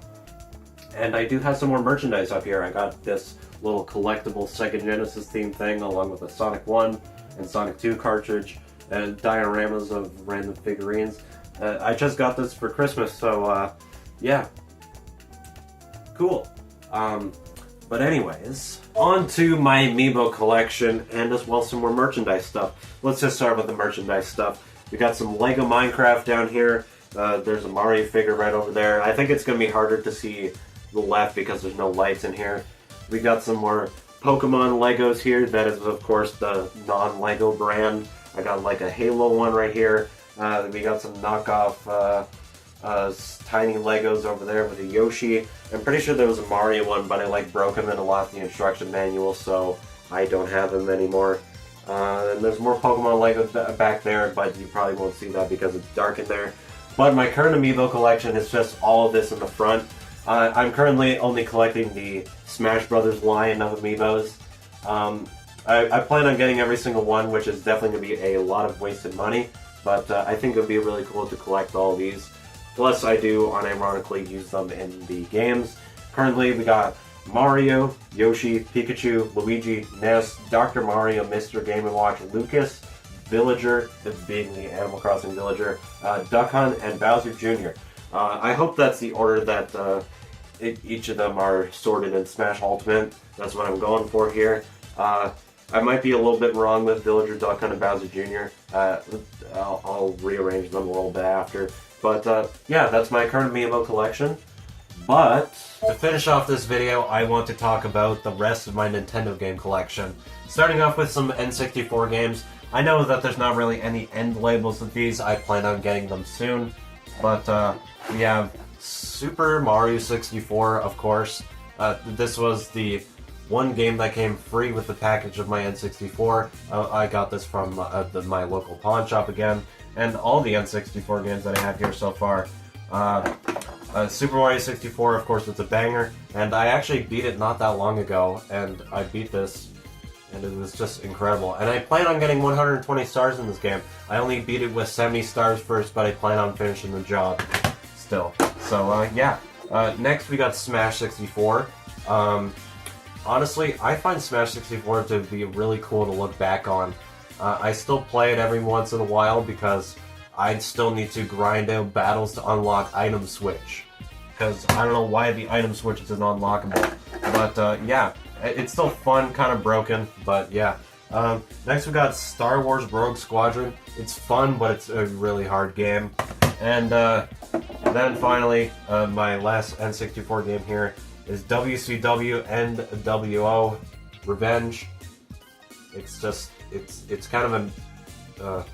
And I do have some more merchandise up here. I got this little collectible Sega Genesis theme thing, along with a Sonic 1 and Sonic 2 cartridge, and dioramas of random figurines. I just got this for Christmas, so yeah. Cool. But anyways, on to my Amiibo collection, and as well some more merchandise stuff. Let's just start with the merchandise stuff. We got some Lego Minecraft down here. There's a Mario figure right over there. I think it's going to be harder to see the left because there's no lights in here. We got some more Pokemon Legos here. That is, of course, the non-Lego brand. I got like a Halo one right here. We got some knockoff tiny Legos over there with a Yoshi. I'm pretty sure there was a Mario one, but I like broke them and lost the instruction manual, so I don't have them anymore. And there's more Pokemon Lego back there, but you probably won't see that because it's dark in there. But my current Amiibo collection is just all of this in the front. I'm currently only collecting the Smash Brothers line of Amiibos. I plan on getting every single one, which is definitely going to be a lot of wasted money, but I think it would be really cool to collect all these. Plus, I do unironically use them in the games. Currently, we got Mario, Yoshi, Pikachu, Luigi, Ness, Dr. Mario, Mr. Game & Watch, Lucas, Villager, being the Animal Crossing Villager, Duck Hunt, and Bowser Jr. I hope that's the order that each of them are sorted in Smash Ultimate. That's what I'm going for here. I might be a little bit wrong with Villager, Duck Hunt, and Bowser Jr. I'll rearrange them a little bit after. But yeah, that's my current Amiibo collection. But to finish off this video, I want to talk about the rest of my Nintendo game collection. Starting off with some N64 games. I know that there's not really any end labels of these. I plan on getting them soon. But we have Super Mario 64, of course. This was the one game that came free with the package of my N64. I got this from my local pawn shop again. And all the N64 games that I have here so far. Super Mario 64, of course, it's a banger. And I actually beat it not that long ago. And I beat this, and it was just incredible. And I plan on getting 120 stars in this game. I only beat it with 70 stars first, but I plan on finishing the job still. So, yeah. Next, we got Smash 64. Honestly, I find Smash 64 to be really cool to look back on. I still play it every once in a while because I still need to grind out battles to unlock Item Switch. Because I don't know why the Item Switch isn't unlockable. But yeah, it's still fun, kind of broken, but yeah. Next we got Star Wars Rogue Squadron. It's fun, but it's a really hard game. And then finally, my last N64 game here is WCW NWO Revenge. It's just, it's kind of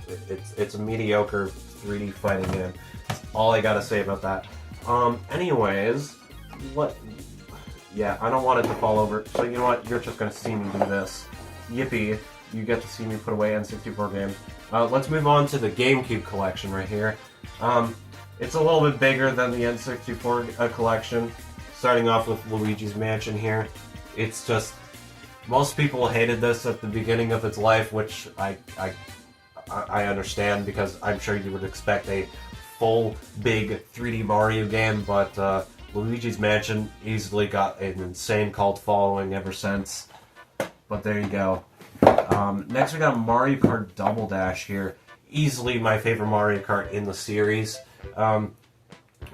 it's a mediocre 3D fighting game. That's all I gotta say about that. Anyways, yeah, I don't want it to fall over, so you know what, you're just gonna see me do this. Yippee, you get to see me put away N64 games. Let's move on to the GameCube collection right here. It's a little bit bigger than the N64 collection. Starting off with Luigi's Mansion here. It's just, most people hated this at the beginning of its life, which I understand, because I'm sure you would expect a full, big 3D Mario game, but Luigi's Mansion easily got an insane cult following ever since. But there you go. Next we got Mario Kart Double Dash here. Easily my favorite Mario Kart in the series.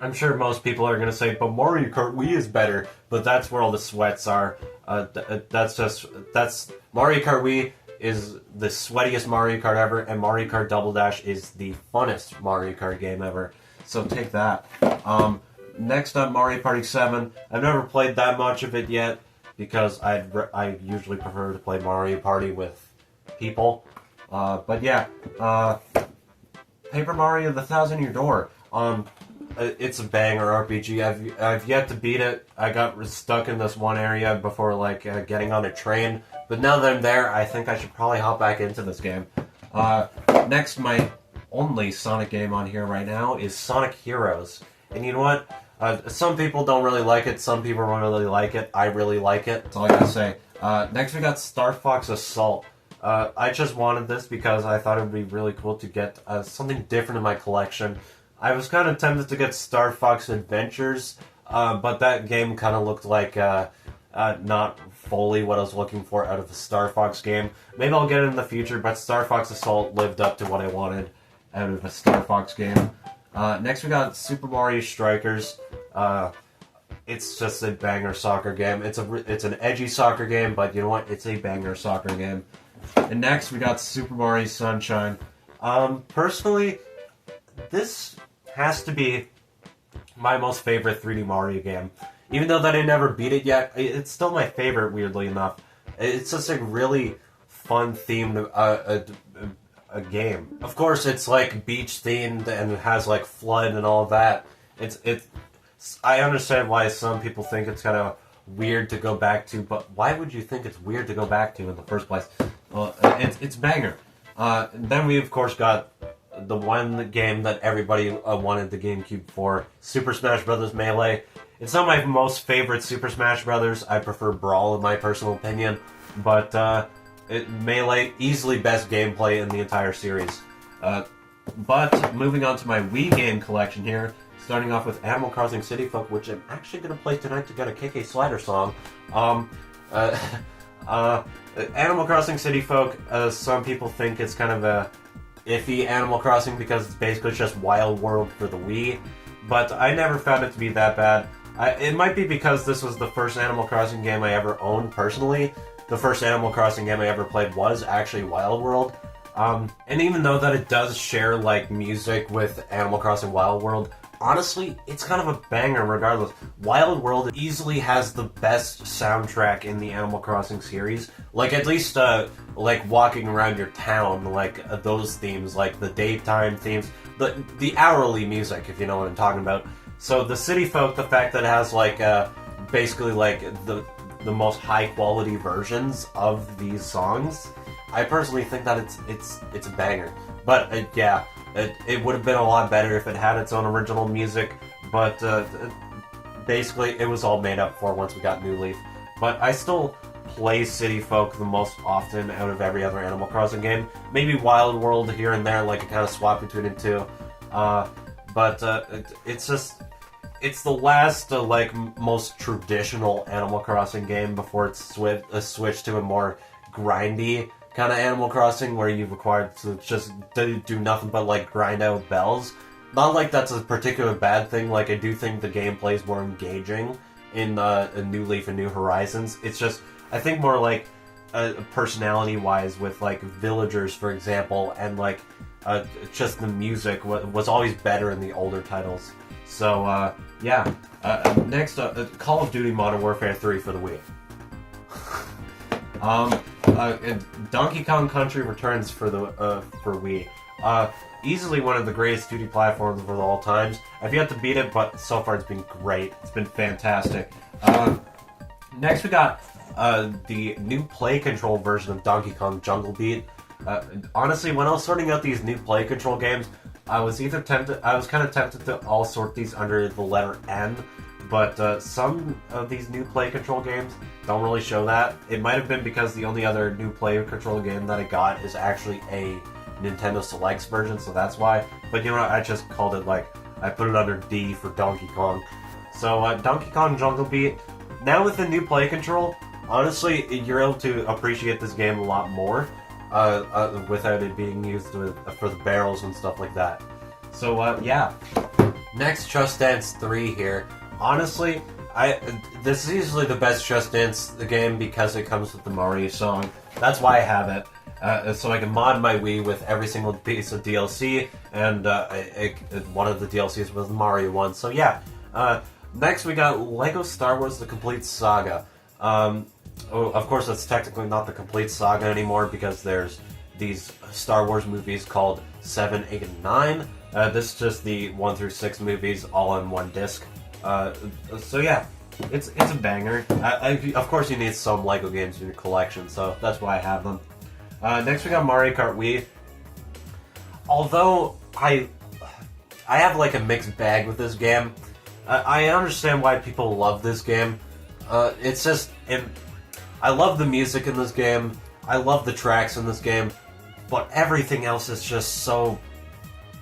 I'm sure most people are going to say, but Mario Kart Wii is better. But that's where all the sweats are. That's Mario Kart Wii is the sweatiest Mario Kart ever, and Mario Kart Double Dash is the funnest Mario Kart game ever. So take that. Next up, Mario Party 7. I've never played that much of it yet, because I usually prefer to play Mario Party with people. But yeah, Paper Mario: The Thousand Year Door. It's a banger RPG. I've yet to beat it. I got stuck in this one area before getting on a train. But now that I'm there, I think I should probably hop back into this game. Next, my only Sonic game on here right now is Sonic Heroes. And you know what? Some people don't really like it. Some people really like it. I really like it. That's all I gotta say. Next, we got Star Fox Assault. I just wanted this because I thought it would be really cool to get something different in my collection. I was kind of tempted to get Star Fox Adventures, but that game kind of looked like not fully what I was looking for out of a Star Fox game. Maybe I'll get it in the future, but Star Fox Assault lived up to what I wanted out of a Star Fox game. Next we got Super Mario Strikers. It's just a banger soccer game. It's an edgy soccer game, but you know what? It's a banger soccer game. And next we got Super Mario Sunshine. Personally, this has to be my most favorite 3D Mario game. Even though that I never beat it yet, it's still my favorite, weirdly enough. It's just a really fun themed a game. Of course, it's like beach themed and it has like flood and all of that. I understand why some people think it's kind of weird to go back to, but why would you think it's weird to go back to in the first place? Well, it's banger. Then we of course got the one game that everybody wanted the GameCube for, Super Smash Bros. Melee. It's not my most favorite Super Smash Bros. I prefer Brawl in my personal opinion, but Melee, easily best gameplay in the entire series. But moving on to my Wii game collection here, starting off with Animal Crossing City Folk, which I'm actually going to play tonight to get a KK Slider song. Animal Crossing City Folk, some people think it's kind of a iffy Animal Crossing because it's basically just Wild World for the Wii, but I never found it to be that bad. It might be because this was the first Animal Crossing game I ever owned personally. The first Animal Crossing game I ever played was actually Wild World. And even though that it does share like music with Animal Crossing Wild World, honestly, it's kind of a banger regardless. Wild World easily has the best soundtrack in the Animal Crossing series. Like, at least, like, walking around your town, like, those themes, like, the daytime themes, the hourly music, if you know what I'm talking about. So, the City Folk, the fact that it has, like, basically, like, the most high-quality versions of these songs, I personally think that it's a banger. But, yeah. It would have been a lot better if it had its own original music, but basically it was all made up for once we got New Leaf. But I still play City Folk the most often out of every other Animal Crossing game. Maybe Wild World here and there, like I kind of swap between the two. It's the last, like, most traditional Animal Crossing game before it's switched to a more grindy kind of Animal Crossing where you've required to just do nothing but like grind out bells. Not like that's a particular bad thing. Like, I do think the gameplay is more engaging in a New Leaf and New Horizons. It's just, I think, more like personality-wise with like villagers, for example, and like just the music was always better in the older titles. So yeah. Next up, Call of Duty Modern Warfare 3 for the Wii. Donkey Kong Country Returns for Wii. Easily one of the greatest 2D platforms of all times. I've yet to beat it, but so far it's been great. It's been fantastic. Next we got the new play control version of Donkey Kong Jungle Beat. Honestly, when I was sorting out these new play control games, I was kind of tempted to all sort these under the letter N. But some of these new play control games don't really show that. It might have been because the only other new play control game that I got is actually a Nintendo Selects version, so that's why. But you know what, I just called it, like, I put it under D for Donkey Kong. So Donkey Kong Jungle Beat, now with the new play control, honestly, you're able to appreciate this game a lot more without it being used for the barrels and stuff like that. So yeah. Next, Just Dance 3 here. Honestly, this is easily the best Just Dance game because it comes with the Mario song. That's why I have it. So I can mod my Wii with every single piece of DLC, and one of the DLCs was the Mario one. So yeah. Next we got LEGO Star Wars The Complete Saga. Of course, that's technically not the Complete Saga anymore because there's these Star Wars movies called 7, 8, and 9. This is just the 1 through 6 movies all on one disc. So yeah, it's a banger. Of course you need some LEGO games in your collection, so that's why I have them. Next we got Mario Kart Wii. Although I have like a mixed bag with this game. I understand why people love this game. It's just, I love the music in this game. I love the tracks in this game, but everything else is just so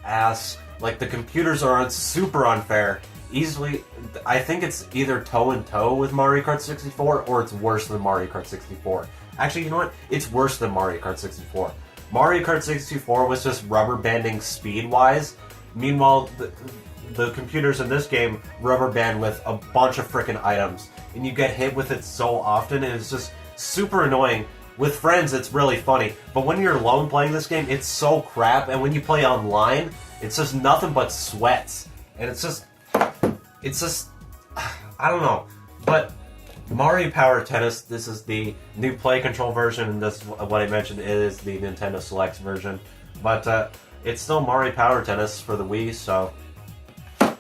ass. Like, the computers are super unfair. Easily, I think it's either toe-in-toe with Mario Kart 64, or it's worse than Mario Kart 64. Actually, you know what? It's worse than Mario Kart 64. Mario Kart 64 was just rubber banding speed-wise. Meanwhile, the computers in this game rubber band with a bunch of frickin' items. And you get hit with it so often, and it's just super annoying. With friends, it's really funny. But when you're alone playing this game, it's so crap. And when you play online, it's just nothing but sweats. And it's just, I don't know. But Mario Power Tennis, this is the new play control version, and this, what I mentioned, is the Nintendo Selects version. But it's still Mario Power Tennis for the Wii, so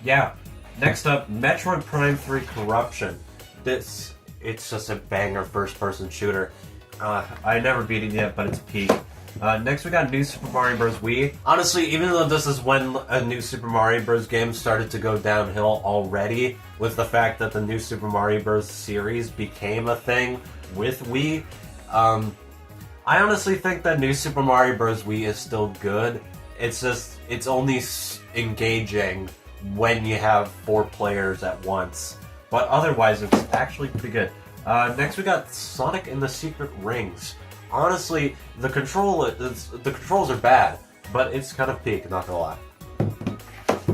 yeah. Next up, Metroid Prime 3 Corruption. It's just a banger first-person shooter. I never beat it yet, but it's peak. Next we got New Super Mario Bros. Wii. Honestly, even though this is when a New Super Mario Bros. Game started to go downhill already, with the fact that the New Super Mario Bros. Series became a thing with Wii, I honestly think that New Super Mario Bros. Wii is still good. It's just, it's only engaging when you have 4 players at once. But otherwise, it's actually pretty good. Next, we got Sonic and the Secret Rings. Honestly, the controls are bad, but it's kind of peak, not gonna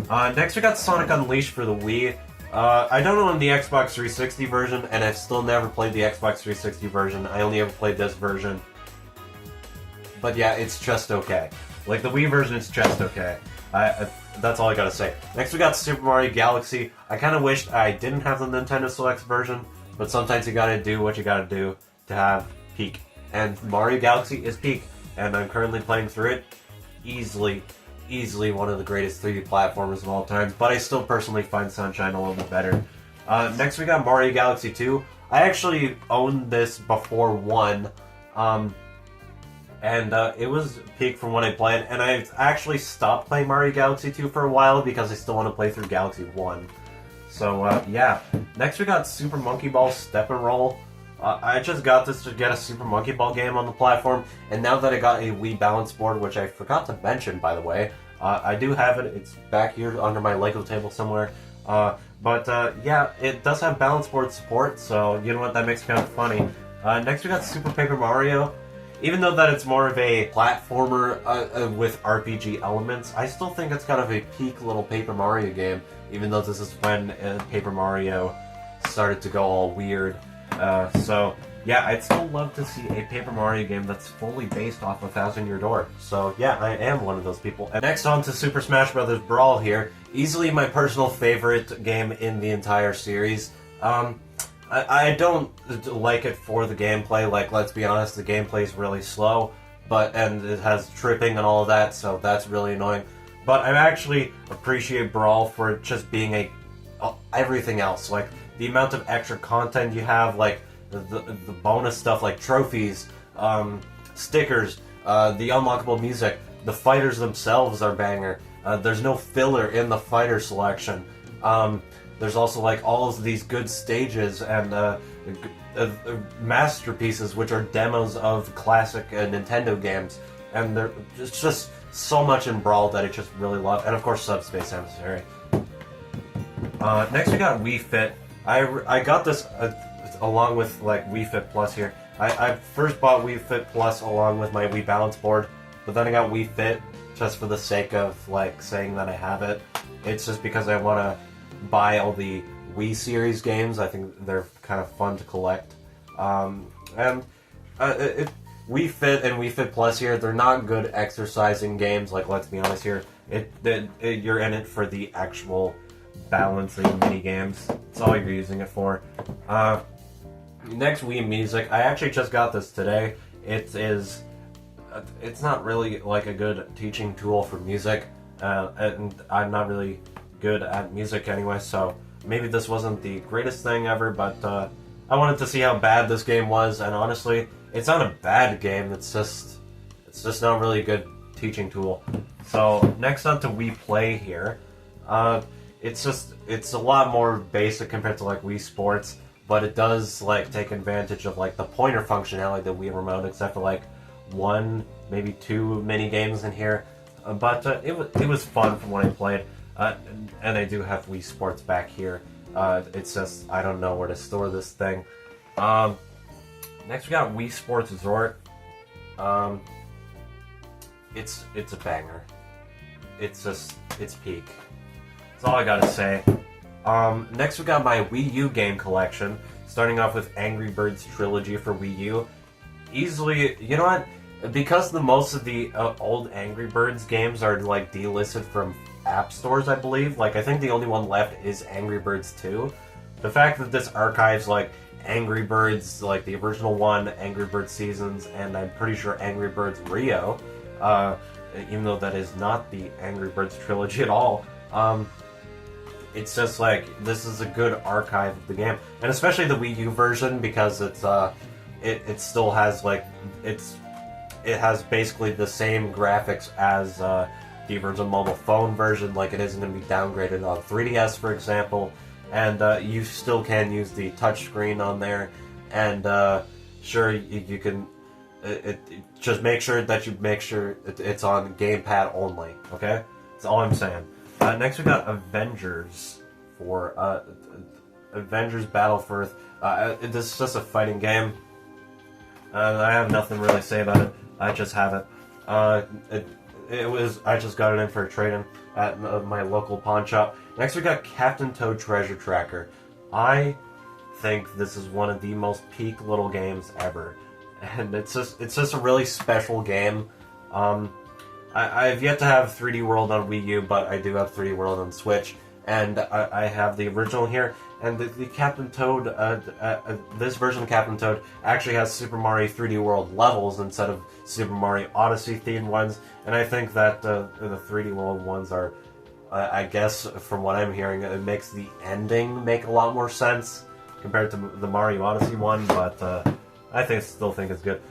lie. Next, we got Sonic Unleashed for the Wii. I don't own the Xbox 360 version, and I've still never played the Xbox 360 version. I only ever played this version. But yeah, it's just okay. Like, the Wii version is just okay. That's all I gotta say. Next, we got Super Mario Galaxy. I kind of wished I didn't have the Nintendo Select version, but sometimes you gotta do what you gotta do to have peak. And Mario Galaxy is peak, and I'm currently playing through it. Easily one of the greatest 3D platformers of all time, but I still personally find Sunshine a little bit better. Next, we got Mario Galaxy 2. I actually owned this before 1. And it was peak from when I played, and I actually stopped playing Mario Galaxy 2 for a while because I still want to play through Galaxy 1. So, yeah. Next we got Super Monkey Ball Step and Roll. I just got this to get a Super Monkey Ball game on the platform, and now that I got a Wii balance board, which I forgot to mention, by the way, I do have it. It's back here under my Lego table somewhere. Yeah, it does have balance board support, so you know what, that makes it kind of funny. Next we got Super Paper Mario. Even though that it's more of a platformer with RPG elements, I still think it's kind of a peak little Paper Mario game, even though this is when Paper Mario started to go all weird. So, yeah, I'd still love to see a Paper Mario game that's fully based off of Thousand Year Door. So, yeah, I am one of those people. And next on to Super Smash Bros. Brawl here. Easily my personal favorite game in the entire series. I don't like it for the gameplay. Like, let's be honest, the gameplay is really slow, and it has tripping and all of that, so that's really annoying. But I actually appreciate Brawl for just being everything else. Like, the amount of extra content you have, like the bonus stuff like trophies, stickers, the unlockable music, the fighters themselves are banger. There's no filler in the fighter selection. There's also like all of these good stages and masterpieces, which are demos of classic Nintendo games, and there's just so much in Brawl that I just really love, and of course Subspace Emissary. Next we got Wii Fit. I got this along with like Wii Fit Plus here. I first bought Wii Fit Plus along with my Wii Balance Board, but then I got Wii Fit just for the sake of like saying that I have it. It's just because I want to buy all the Wii series games. I think they're kind of fun to collect. Wii Fit and Wii Fit Plus here, they're not good exercising games, like, let's be honest here. You're in it for the actual balancing mini games. That's all you're using it for. Next, Wii Music. I actually just got this today. It's not really like a good teaching tool for music, and I'm not really good at music anyway, so maybe this wasn't the greatest thing ever, but I wanted to see how bad this game was, and honestly, it's not a bad game, it's just not really a good teaching tool. So, next on to Wii Play here. It's a lot more basic compared to like Wii Sports, but it does like take advantage of like the pointer functionality of the Wii Remote, except for like 1, maybe 2 mini games in here. But it was fun from when I played. And I do have Wii Sports back here. It's just, I don't know where to store this thing. Next we got Wii Sports Resort. It's a banger. It's peak. That's all I gotta say. Next we got my Wii U game collection, starting off with Angry Birds Trilogy for Wii U. Easily, you know what? Because most of the old Angry Birds games are like delisted from app stores, I believe. Like, I think the only one left is Angry Birds 2. The fact that this archives like Angry Birds, like the original one, Angry Birds Seasons, and I'm pretty sure Angry Birds Rio, even though that is not the Angry Birds trilogy at all, it's just like, this is a good archive of the game. And especially the Wii U version, because it still has like, it has basically the same graphics as the original mobile phone version. Like, it isn't going to be downgraded on 3DS, for example, and you still can use the touchscreen on there, and sure, you can just make sure that it's on gamepad only, okay? That's all I'm saying. Next we got Avengers for Avengers Battle for Earth. This is just a fighting game. I have nothing really to say about it. I just have it. I just got it in for a trade-in at my local pawn shop. Next we got Captain Toad Treasure Tracker. I think this is one of the most peak little games ever, and it's just a really special game. I've yet to have 3D World on Wii U, but I do have 3D World on Switch, and I have the original here. And the Captain Toad, this version of Captain Toad actually has Super Mario 3D World levels instead of Super Mario Odyssey themed ones. And I think that the 3D World ones are, I guess, from what I'm hearing, it makes the ending make a lot more sense compared to the Mario Odyssey one. But I still think it's good.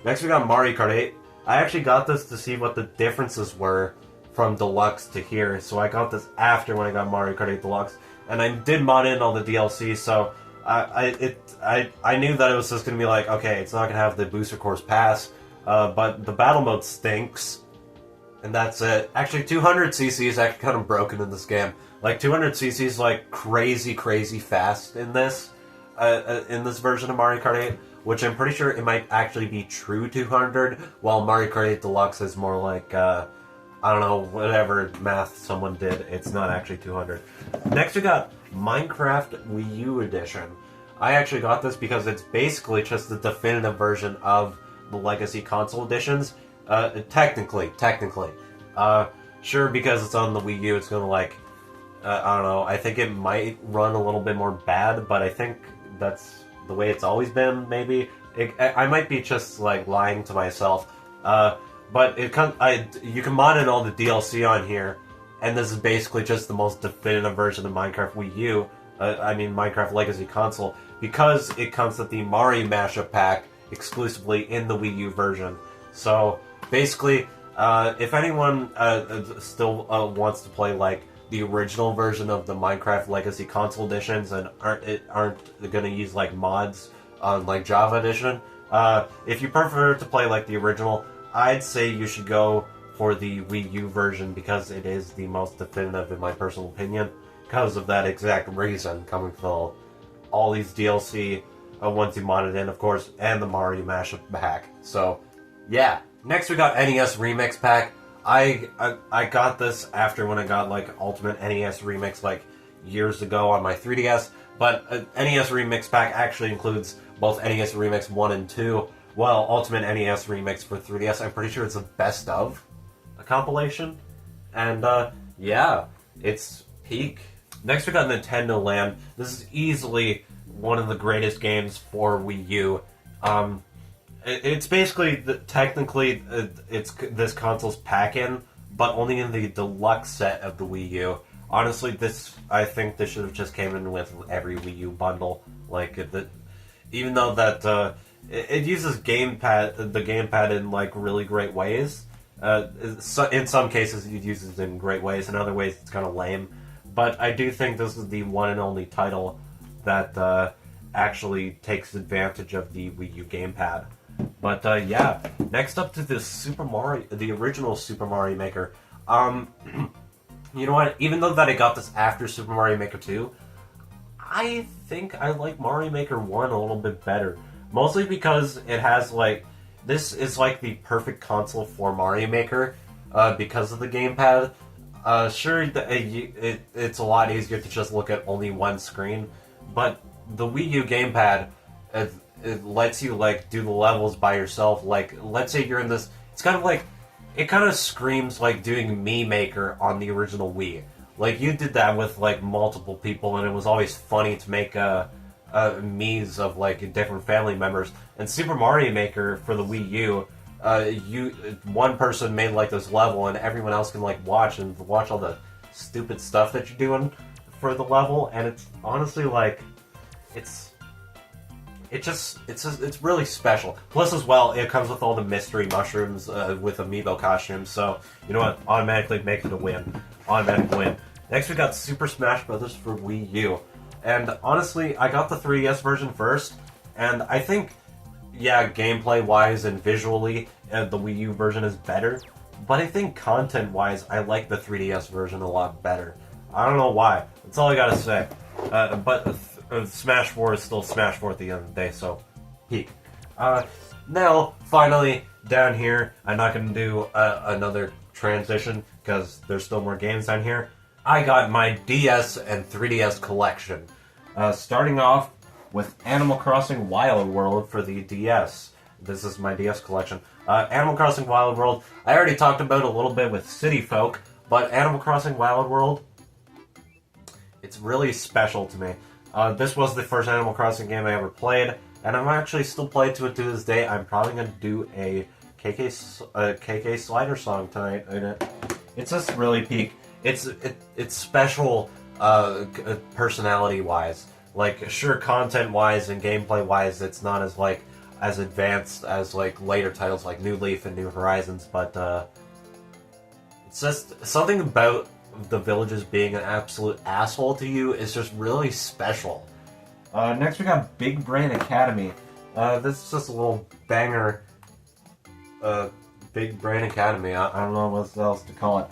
Next we got Mario Kart 8. I actually got this to see what the differences were from Deluxe to here. So I got this after when I got Mario Kart 8 Deluxe. And I did mod in all the DLC, so I knew that it was just going to be like, okay, it's not going to have the Booster Course Pass, but the battle mode stinks, and that's it. Actually, 200cc is actually kind of broken in this game. Like, 200cc is like crazy fast in this version of Mario Kart 8, which I'm pretty sure it might actually be true 200, while Mario Kart 8 Deluxe is more like, I don't know, whatever math someone did, it's not actually 200. Next we got Minecraft Wii U Edition. I actually got this because it's basically just the definitive version of the Legacy Console Editions. Technically. Sure, because it's on the Wii U, it's gonna like, I don't know, I think it might run a little bit more bad, but I think that's the way it's always been, maybe. I might be just like lying to myself. But you can mod in all the DLC on here, and this is basically just the most definitive version of Minecraft Wii U. Minecraft Legacy Console, because it comes with the Mario Mashup Pack exclusively in the Wii U version. So basically, if anyone still wants to play like the original version of the Minecraft Legacy Console editions and aren't going to use like mods on like Java Edition, if you prefer to play like the original, I'd say you should go for the Wii U version because it is the most definitive in my personal opinion, because of that exact reason, coming from all these DLC once you mod it in, of course, and the Mario Mashup Pack. So, yeah. Next we got NES Remix Pack. I got this after when I got like Ultimate NES Remix like years ago on my 3DS, but NES Remix Pack actually includes both NES Remix 1 and 2. Well, Ultimate NES Remix for 3DS, I'm pretty sure it's a best of a compilation. And, yeah, it's peak. Next we got Nintendo Land. This is easily one of the greatest games for Wii U. It's basically, technically, it's this console's pack-in, but only in the deluxe set of the Wii U. Honestly, I think this should have just came in with every Wii U bundle. Like, even though that, it uses the gamepad in like really great ways. In some cases, it uses it in great ways. In other ways, it's kind of lame. But I do think this is the one and only title that actually takes advantage of the Wii U gamepad. But yeah, next up to the original Super Mario Maker. You know what? Even though that I got this after Super Mario Maker 2, I think I like Mario Maker 1 a little bit better. Mostly because it has, like, this is, like, the perfect console for Mario Maker, because of the gamepad. Sure, it's a lot easier to just look at only one screen, but the Wii U gamepad, it lets you, like, do the levels by yourself. Like, let's say you're in this, it's kind of like, it kind of screams like doing Mii Maker on the original Wii. Like, you did that with, like, multiple people, and it was always funny to make, Mii's of like different family members. And Super Mario Maker for the Wii U, one person made like this level and everyone else can like watch all the stupid stuff that you're doing for the level, and it's honestly like it's really special. Plus as well, it comes with all the mystery mushrooms with amiibo costumes, so you know what, automatically make it a win. Automatic win. Next we got Super Smash Bros. For Wii U. And honestly, I got the 3DS version first, and I think, yeah, gameplay-wise and visually, the Wii U version is better. but I think content-wise, I like the 3DS version a lot better. I don't know why. That's all I gotta say. But Smash 4 is still Smash 4 at the end of the day, so peak. Now, finally, down here, I'm not gonna do another transition because there's still more games down here. I got my DS and 3DS collection. Starting off with Animal Crossing Wild World for the DS. This is my DS collection. Animal Crossing Wild World, I already talked about a little bit with City Folk, but Animal Crossing Wild World, it's really special to me. This was the first Animal Crossing game I ever played, and I'm actually still playing to it to this day. I'm probably going to do a KK Slider song tonight in it. It's just really peak. It's special personality-wise. Like, sure, content-wise and gameplay-wise, it's not as advanced as later titles like New Leaf and New Horizons, but it's just something about the villages being an absolute asshole to you is just really special. Next we got Big Brain Academy. This is just a little banger. Big Brain Academy. I don't know what else to call it.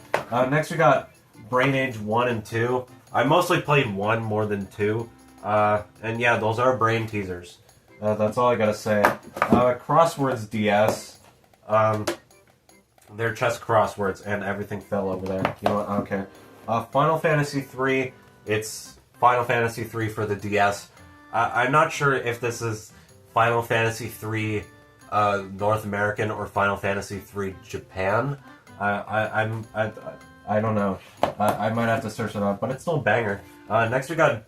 Next we got Brain Age 1 and 2. I mostly played 1 more than 2. And yeah, those are brain teasers. That's all I gotta say. Crosswords DS. They're chess crosswords, and everything fell over there. You know what? I don't care. Final Fantasy 3. It's Final Fantasy 3 for the DS. I'm not sure if this is Final Fantasy 3 North American or Final Fantasy 3 Japan. I don't know. I might have to search it up, but it's still a banger. Next we got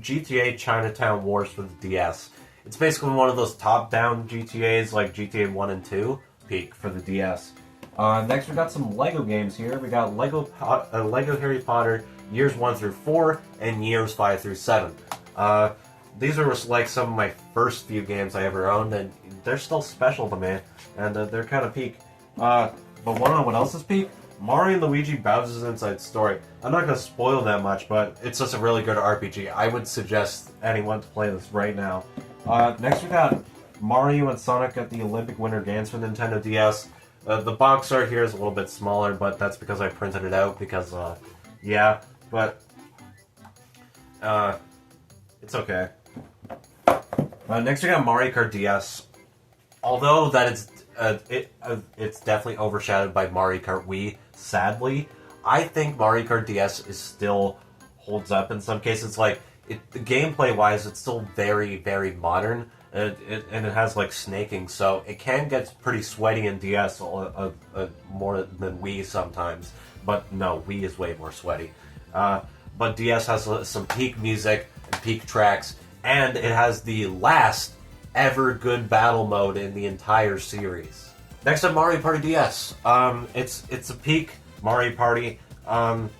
GTA Chinatown Wars for the DS. It's basically one of those top-down GTAs like GTA 1 and 2. Peak for the DS. Next we got some LEGO games here. We got Lego Harry Potter Years 1 through 4 and Years 5 through 7. These are like some of my first few games I ever owned, and they're still special to me, and they're kind of peak. But wanna know what else is peak? Mario and Luigi Bowser's Inside Story. I'm not going to spoil that much, but it's just a really good RPG. I would suggest anyone to play this right now. Next we got Mario and Sonic at the Olympic Winter Games for Nintendo DS. The box art here is a little bit smaller, but that's because I printed it out because, yeah, but, it's okay. Next we got Mario Kart DS. Although that it's definitely overshadowed by Mario Kart Wii, sadly, I think Mario Kart DS is still holds up in some cases. Gameplay-wise, it's still very, very modern, and it has snaking, so it can get pretty sweaty in DS more than Wii sometimes. But no, Wii is way more sweaty. But DS has some peak music and peak tracks, and it has the last ever good battle mode in the entire series. Next up, Mario Party DS. It's a peak Mario Party. I'm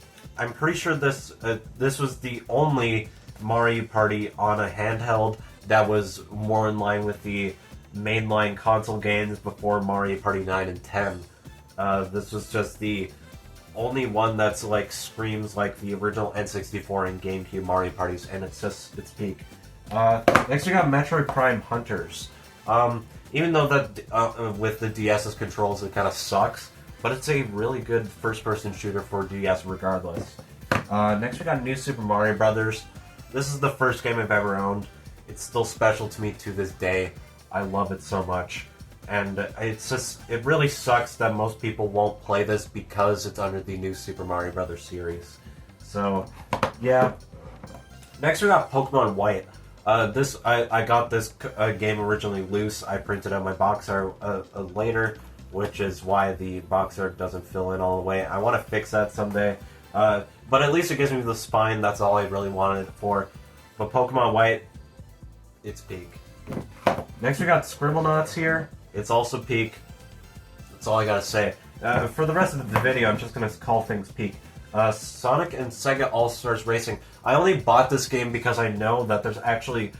pretty sure this was the only Mario Party on a handheld that was more in line with the mainline console games before Mario Party 9 and 10. This was just the only one that's screams like the original N64 and GameCube Mario Parties, and it's peak. Next we got Metroid Prime Hunters. Even though that with the DS's controls it kind of sucks, but it's a really good first-person shooter for DS regardless. Next we got New Super Mario Brothers. This is the first game I've ever owned. It's still special to me to this day. I love it so much. And it really sucks that most people won't play this because it's under the New Super Mario Brothers series. So, yeah. Next we got Pokemon White. I got this game originally loose. I printed out my box art later, which is why the box art doesn't fill in all the way. I want to fix that someday. But at least it gives me the spine. That's all I really wanted it for. But Pokemon White, it's peak. Next we got Scribblenauts here. It's also peak. That's all I gotta say. For the rest of the video, I'm just gonna call things peak. Sonic and Sega All-Stars Racing. I only bought this game because I know that there's actually,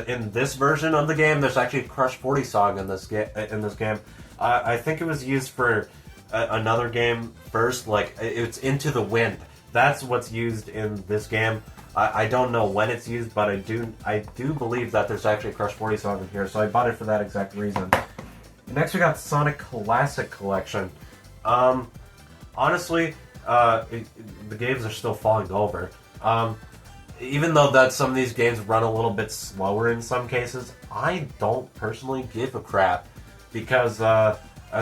in this version of the game, there's actually a Crush 40 song in this game. I think it was used for another game first, it's Into the Wind. That's what's used in this game. I don't know when it's used, but I do believe that there's actually a Crush 40 song in here, so I bought it for that exact reason. Next we got Sonic Classic Collection. Honestly, the games are still falling over. Even though that some of these games run a little bit slower in some cases, I don't personally give a crap because a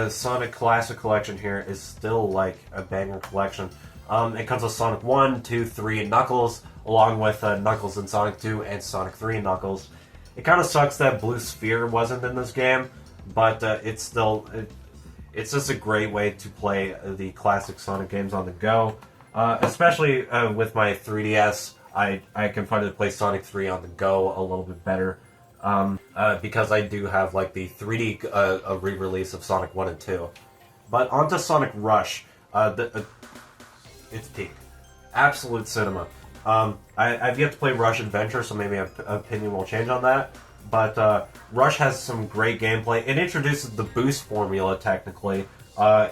Sonic Classic Collection here is still like a banger collection. It comes with Sonic 1, 2, 3, and Knuckles, along with Knuckles in Sonic 2 and Sonic 3 and Knuckles. It kind of sucks that Blue Sphere wasn't in this game, but it's still... It's just a great way to play the classic Sonic games on the go. Especially with my 3DS, I can finally play Sonic 3 on the go a little bit better. Because I do have like the 3D re-release of Sonic 1 and 2. But onto Sonic Rush. It's peak. Absolute cinema. I've yet to play Rush Adventure, so maybe my opinion will change on that. But Rush has some great gameplay. It introduces the boost formula, technically. Of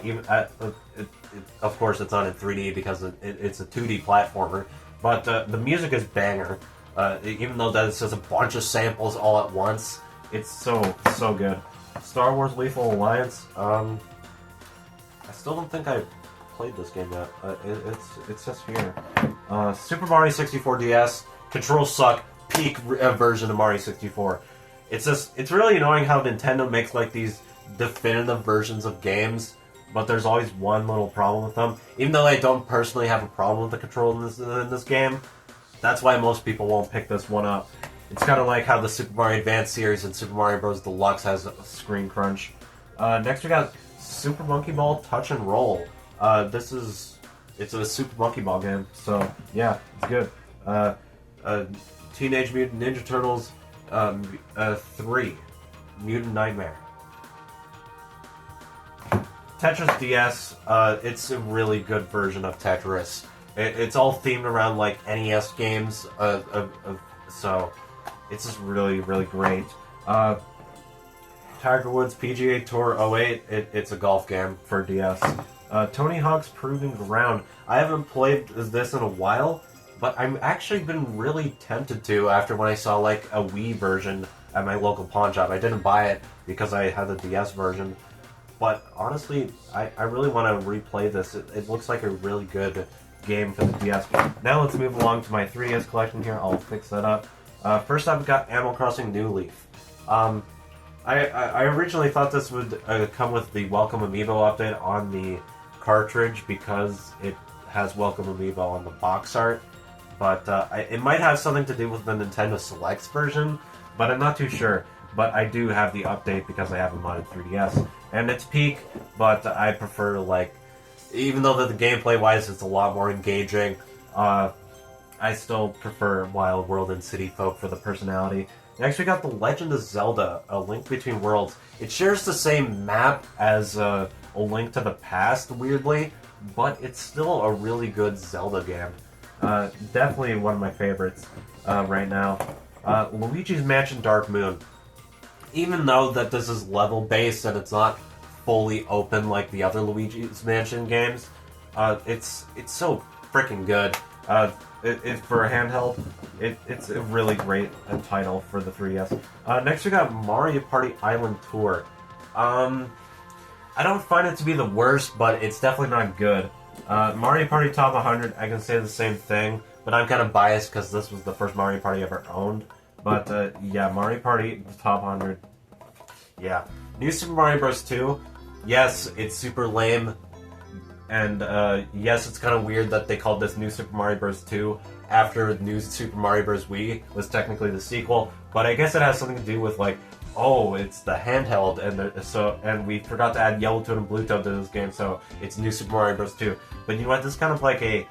course, it's not in 3D because it's a 2D platformer. But the music is banger. Even though that it's just a bunch of samples all at once, it's so good. Star Wars Lethal Alliance. I still don't think I played this game yet. It's just here. Super Mario 64 DS. Controls suck. Peak version of Mario 64. It's really annoying how Nintendo makes like these definitive versions of games, but there's always one little problem with them. Even though I don't personally have a problem with the control in this game, that's why most people won't pick this one up. It's kind of like how the Super Mario Advance series and Super Mario Bros. Deluxe has a screen crunch. Next we got Super Monkey Ball Touch and Roll. It's a Super Monkey Ball game, so yeah, it's good. Teenage Mutant Ninja Turtles 3 Mutant Nightmare. Tetris DS, it's a really good version of Tetris. It's all themed around like NES games, so it's just really, really great. Tiger Woods PGA Tour 08, it's a golf game for DS. Tony Hawk's Proving Ground. I haven't played this in a while, but I've actually been really tempted to after when I saw like a Wii version at my local pawn shop. I didn't buy it because I had the DS version, but honestly, I really want to replay this. It looks like a really good game for the DS. Now let's move along to my 3DS collection here. I'll fix that up. First up, we got Animal Crossing New Leaf. I originally thought this would come with the Welcome Amiibo update on the cartridge because it has Welcome Amiibo on the box art. But it might have something to do with the Nintendo Selects version, but I'm not too sure. But I do have the update because I have a modded 3DS. And it's peak, but I prefer, like, even though the gameplay-wise it's a lot more engaging, I still prefer Wild World and City Folk for the personality. Next we got The Legend of Zelda, A Link Between Worlds. It shares the same map as A Link to the Past, weirdly, but it's still a really good Zelda game. Definitely one of my favorites right now. Luigi's Mansion Dark Moon. Even though that this is level-based and it's not fully open like the other Luigi's Mansion games, it's so freaking good. For a handheld, it's a really great title for the 3DS. Next we got Mario Party Island Tour. I don't find it to be the worst, but it's definitely not good. Mario Party Top 100, I can say the same thing, but I'm kind of biased because this was the first Mario Party I ever owned. But yeah, Mario Party Top 100. Yeah. New Super Mario Bros. 2. Yes, it's super lame. And yes, it's kind of weird that they called this New Super Mario Bros. 2 after New Super Mario Bros. Wii was technically the sequel. But I guess it has something to do with like, oh, it's the handheld, and we forgot to add Yellow Toad and Blue Toad to this game, so it's New Super Mario Bros. 2. But you know what? This is kind of like a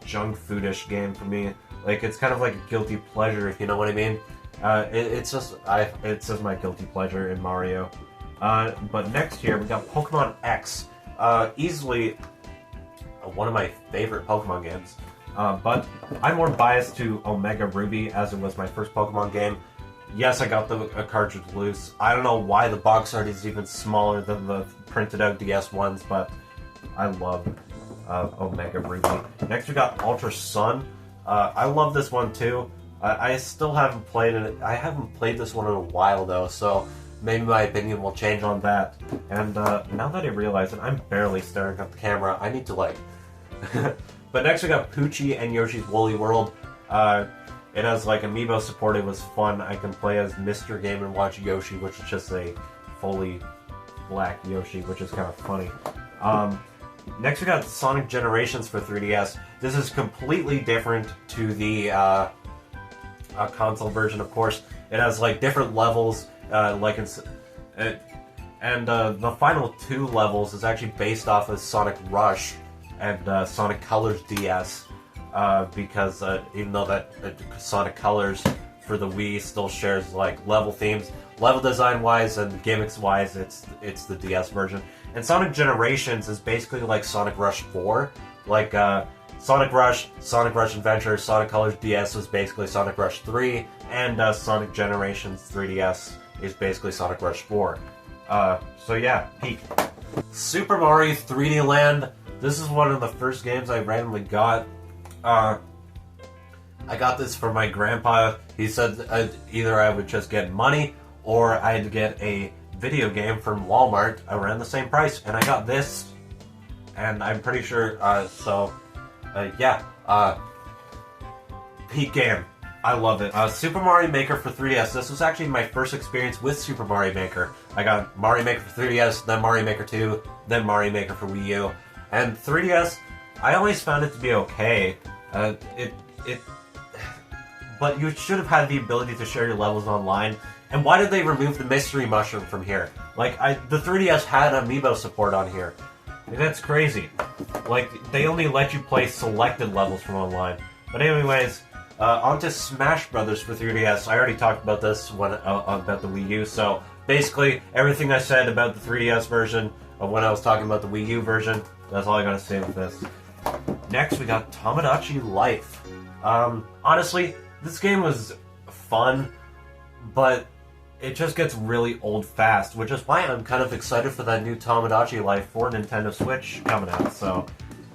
junk foodish game for me. Like it's kind of like a guilty pleasure, if you know what I mean. It's just my guilty pleasure in Mario. But next year we got Pokemon X. Easily one of my favorite Pokemon games. But I'm more biased to Omega Ruby, as it was my first Pokemon game. Yes, I got the cartridge loose. I don't know why the box art is even smaller than the printed out DS ones, but I love Omega Ruby. Next we got Ultra Sun. I love this one too. I still haven't played it. I haven't played this one in a while though, so maybe my opinion will change on that. And now that I realize it, I'm barely staring at the camera. I need to like... But next we got Poochie and Yoshi's Woolly World. It has like amiibo support. It was fun. I can play as Mr. Game & Watch Yoshi, which is just a fully black Yoshi, which is kind of funny. Next we got Sonic Generations for 3DS. This is completely different to the console version, of course. It has like different levels, the final 2 levels is actually based off of Sonic Rush and Sonic Colors DS, because even though that Sonic Colors for the Wii still shares like level themes, level design wise and gimmicks wise, it's the DS version. And Sonic Generations is basically like Sonic Rush 4, like Sonic Rush Adventure, Sonic Colors DS was basically Sonic Rush 3, and Sonic Generations 3DS is basically Sonic Rush 4. So yeah, peak. Super Mario 3D Land. This is one of the first games I randomly got. I got this for my grandpa. He said either I would just get money or I'd get a video game from Walmart around the same price, and I got this, and I'm pretty sure, peak game. I love it. Super Mario Maker for 3DS. This was actually my first experience with Super Mario Maker. I got Mario Maker for 3DS, then Mario Maker 2, then Mario Maker for Wii U. And 3DS, I always found it to be okay. But you should have had the ability to share your levels online. And why did they remove the mystery mushroom from here? Like, the 3DS had amiibo support on here. That's crazy. Like, they only let you play selected levels from online. But anyways, on to Smash Brothers for 3DS. I already talked about this about the Wii U, so basically everything I said about the 3DS version of when I was talking about the Wii U version, that's all I gotta say with this. Next, we got Tomodachi Life. Honestly, this game was fun, but it just gets really old fast, which is why I'm kind of excited for that new Tomodachi Life for Nintendo Switch coming out. So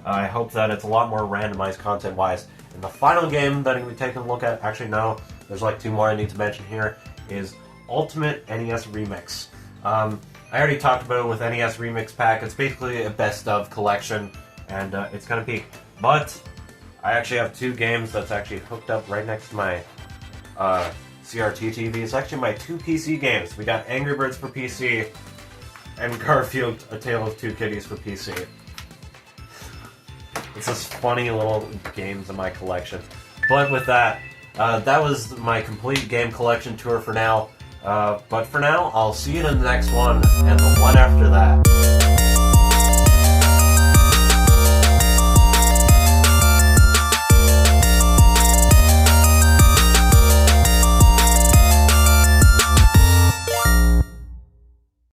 I hope that it's a lot more randomized content-wise. And the final game that I'm going to be taking a look at, actually no, there's like 2 more I need to mention here, is Ultimate NES Remix. I already talked about it with NES Remix Pack. It's basically a best of collection, and it's kind of peak. But I actually have 2 games that's actually hooked up right next to my CRT TV. It's actually my 2 PC games. We got Angry Birds for PC and Garfield: A Tale of Two Kitties for PC. It's just funny little games in my collection. But with that, that was my complete game collection tour for now. But for now, I'll see you in the next one and the one after that.